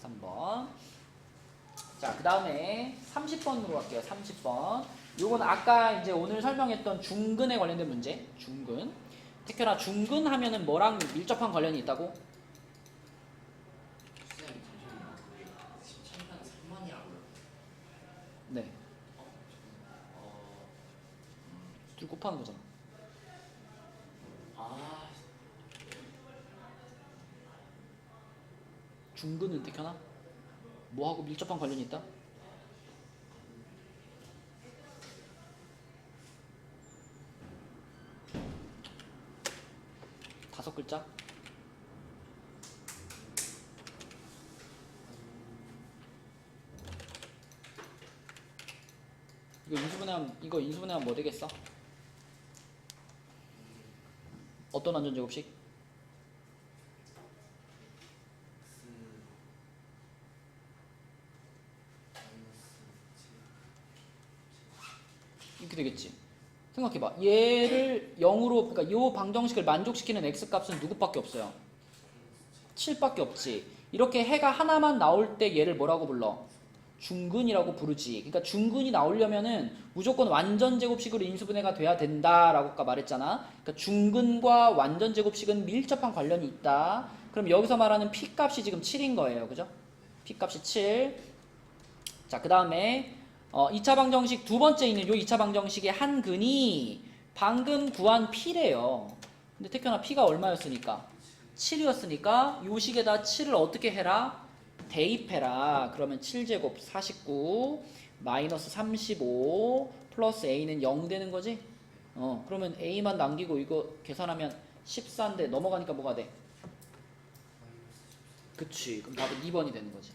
3번. 자, 그 다음에 30번으로 갈게요. 30번. 요건 아까 이제 오늘 설명했던 중근에 관련된 문제. 중근. 태현아, 중근 하면은 뭐랑 밀접한 관련이 있다고? 선생님 잠시만요. 그게 17만 3만이라고요? 네. 둘 곱하는 거잖아. 아, 중근은 태현아? 뭐하고 밀접한 관련이 있다? 다섯 글자? 이거 인수분해하면 뭐 되겠어? 어떤 완전제곱식? 이렇게 되겠지. 생각해봐. 얘를 0으로, 그러니까 이 방정식을 만족시키는 x값은 누구밖에 없어요? 7밖에 없지. 이렇게 해가 하나만 나올 때 얘를 뭐라고 불러? 중근이라고 부르지. 그러니까 중근이 나오려면은 무조건 완전제곱식으로 인수분해가 돼야 된다라고 아까 말했잖아. 그러니까 중근과 완전제곱식은 밀접한 관련이 있다. 그럼 여기서 말하는 p값이 지금 7인 거예요. 그죠? p값이 7. 자, 그 다음에 2차 방정식 두 번째 있는 요 2차 방정식의 한 근이 방금 구한 p래요. 근데 태현아 p가 얼마였으니까? 7이었으니까 요 식에다 7을 어떻게 해라? 대입해라. 그러면 7제곱 49 마이너스 35 플러스 a는 0 되는 거지? 그러면 a만 남기고 이거 계산하면 14인데 넘어가니까 뭐가 돼? 그치. 그럼 답은 2번이 되는 거지.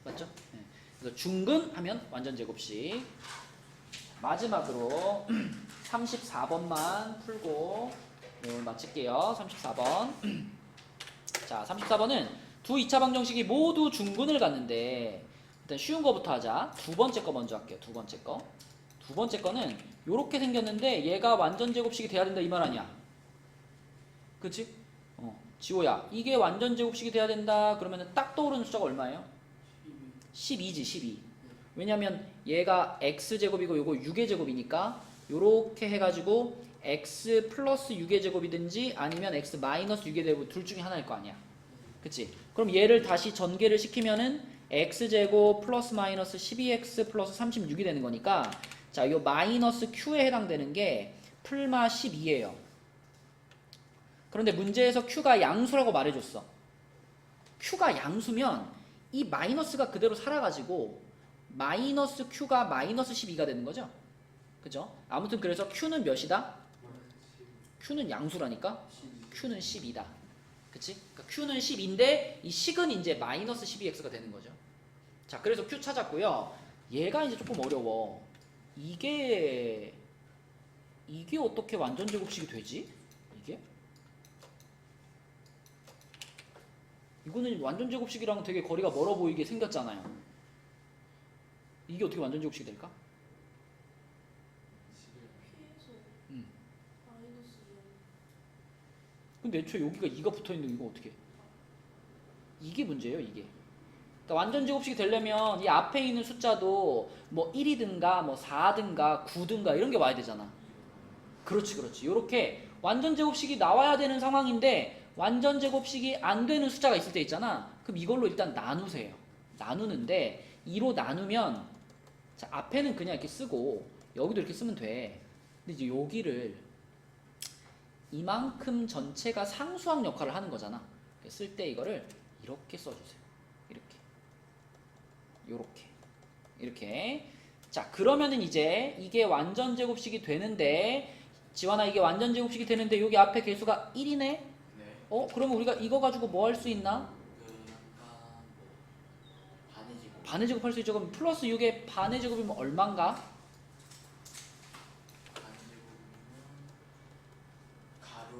맞죠? 네. 그래서 중근 하면 완전 제곱식. 마지막으로 34번만 풀고 마칠게요. 34번. 자, 34번은 두 2차 방정식이 모두 중근을 갖는데 일단 쉬운 거부터 하자. 두 번째 거 먼저 할게요. 두 번째 거. 두 번째 거는 요렇게 생겼는데 얘가 완전 제곱식이 돼야 된다 이 말 아니야. 그치? 지호야, 이게 완전 제곱식이 돼야 된다 그러면은 딱 떠오르는 숫자가 얼마예요? 12지, 12. 왜냐면 얘가 x제곱이고 요거 6의 제곱이니까 요렇게 해가지고 x 플러스 6의 제곱이든지 아니면 x 마이너스 6의 제곱 둘 중에 하나일 거 아니야. 그치? 그럼 얘를 다시 전개를 시키면은 x제곱 플러스 마이너스 12x 플러스 36이 되는 거니까 자, 요 마이너스 q에 해당되는 게 풀마 12예요. 그런데 문제에서 q가 양수라고 말해줬어. q가 양수면 이 마이너스가 그대로 살아가지고 마이너스 q가 마이너스 12가 되는 거죠. 그죠? 아무튼 그래서 q는 몇이다? q는 양수라니까 q는 10이다. 그치? 그러니까 q는 10인데 이 식은 이제 마이너스 12x가 되는 거죠. 자, 그래서 q 찾았고요. 얘가 이제 조금 어려워. 이게 어떻게 완전 제곱식이 되지? 이거는 완전 제곱식이랑 되게 거리가 멀어 보이게 생겼잖아요. 이게 어떻게 완전 제곱식이 될까? 피해서 마이너스 0. 근데 애초에 여기가 2가 붙어있는 이거 어떻게? 이게 문제예요, 이게. 그러니까 완전 제곱식이 되려면 이 앞에 있는 숫자도 뭐 1이든가 뭐 4든가 9든가 이런 게 와야 되잖아. 그렇지. 요렇게 완전 제곱식이 나와야 되는 상황인데 완전 제곱식이 안 되는 숫자가 있을 때 있잖아. 그럼 이걸로 일단 나누세요. 나누는데 2로 나누면 자, 앞에는 그냥 이렇게 쓰고 여기도 이렇게 쓰면 돼. 근데 이제 여기를 이만큼 전체가 상수항 역할을 하는 거잖아. 쓸 때 이거를 이렇게 써주세요. 이렇게. 자, 그러면은 이제 이게 완전 제곱식이 되는데 지환아 이게 완전 제곱식이 되는데 여기 앞에 개수가 1이네? 네. 그러면 우리가 이거 가지고 뭐 할 수 있나? 약간 뭐 반의 제곱. 반의 제곱할 수 있죠. 그럼 플러스 6의 반의 제곱이면 얼만가? 반의 제곱이면 가로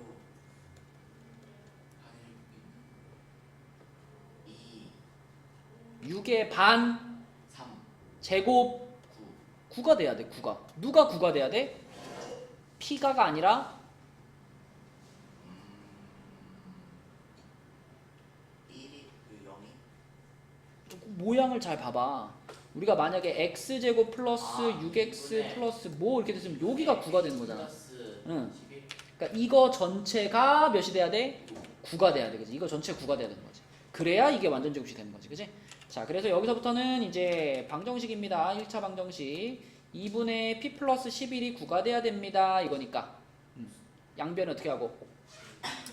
반의 제곱이면 2 6의 반 3 제곱 9 9가 돼야 돼. 9가. 누가 9가 돼야 돼? P가가 아니라 1이 그 0이 모양을 잘 봐봐. 우리가 만약에 x제곱 플러스 6x 6분의 플러스 뭐 이렇게 됐으면 여기가 9가 되는 거잖아. 플러스 응. 11 그러니까 이거 전체가 몇이 돼야 돼? 9가 돼야 돼. 그지? 이거 전체 9가 돼야 되는 거지. 그래야 이게 완전 제곱식이 되는 거지. 그지? 자, 그래서 여기서부터는 이제 방정식입니다. 1차 방정식. 2분의 p 플러스 11이 9가 돼야 됩니다. 이거니까. 양변을 어떻게 하고?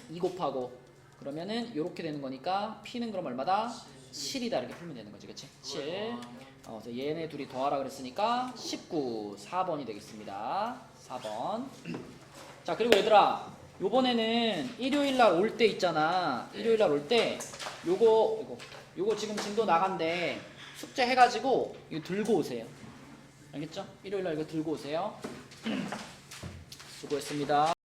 2 곱하고. 그러면은 이렇게 되는 거니까 p는 그럼 얼마다? 7이다. 이렇게 풀면 되는 거지. 그치? 7. 그래서 얘네 둘이 더하라 그랬으니까 19. 4번이 되겠습니다. 4번. 자, 그리고 얘들아. 요번에는 일요일날 올 때 있잖아. 일요일날 올 때 요거 지금 진도 나간대. 숙제 해가지고 이거 들고 오세요. 알겠죠? 일요일날 이거 들고 오세요. 수고했습니다.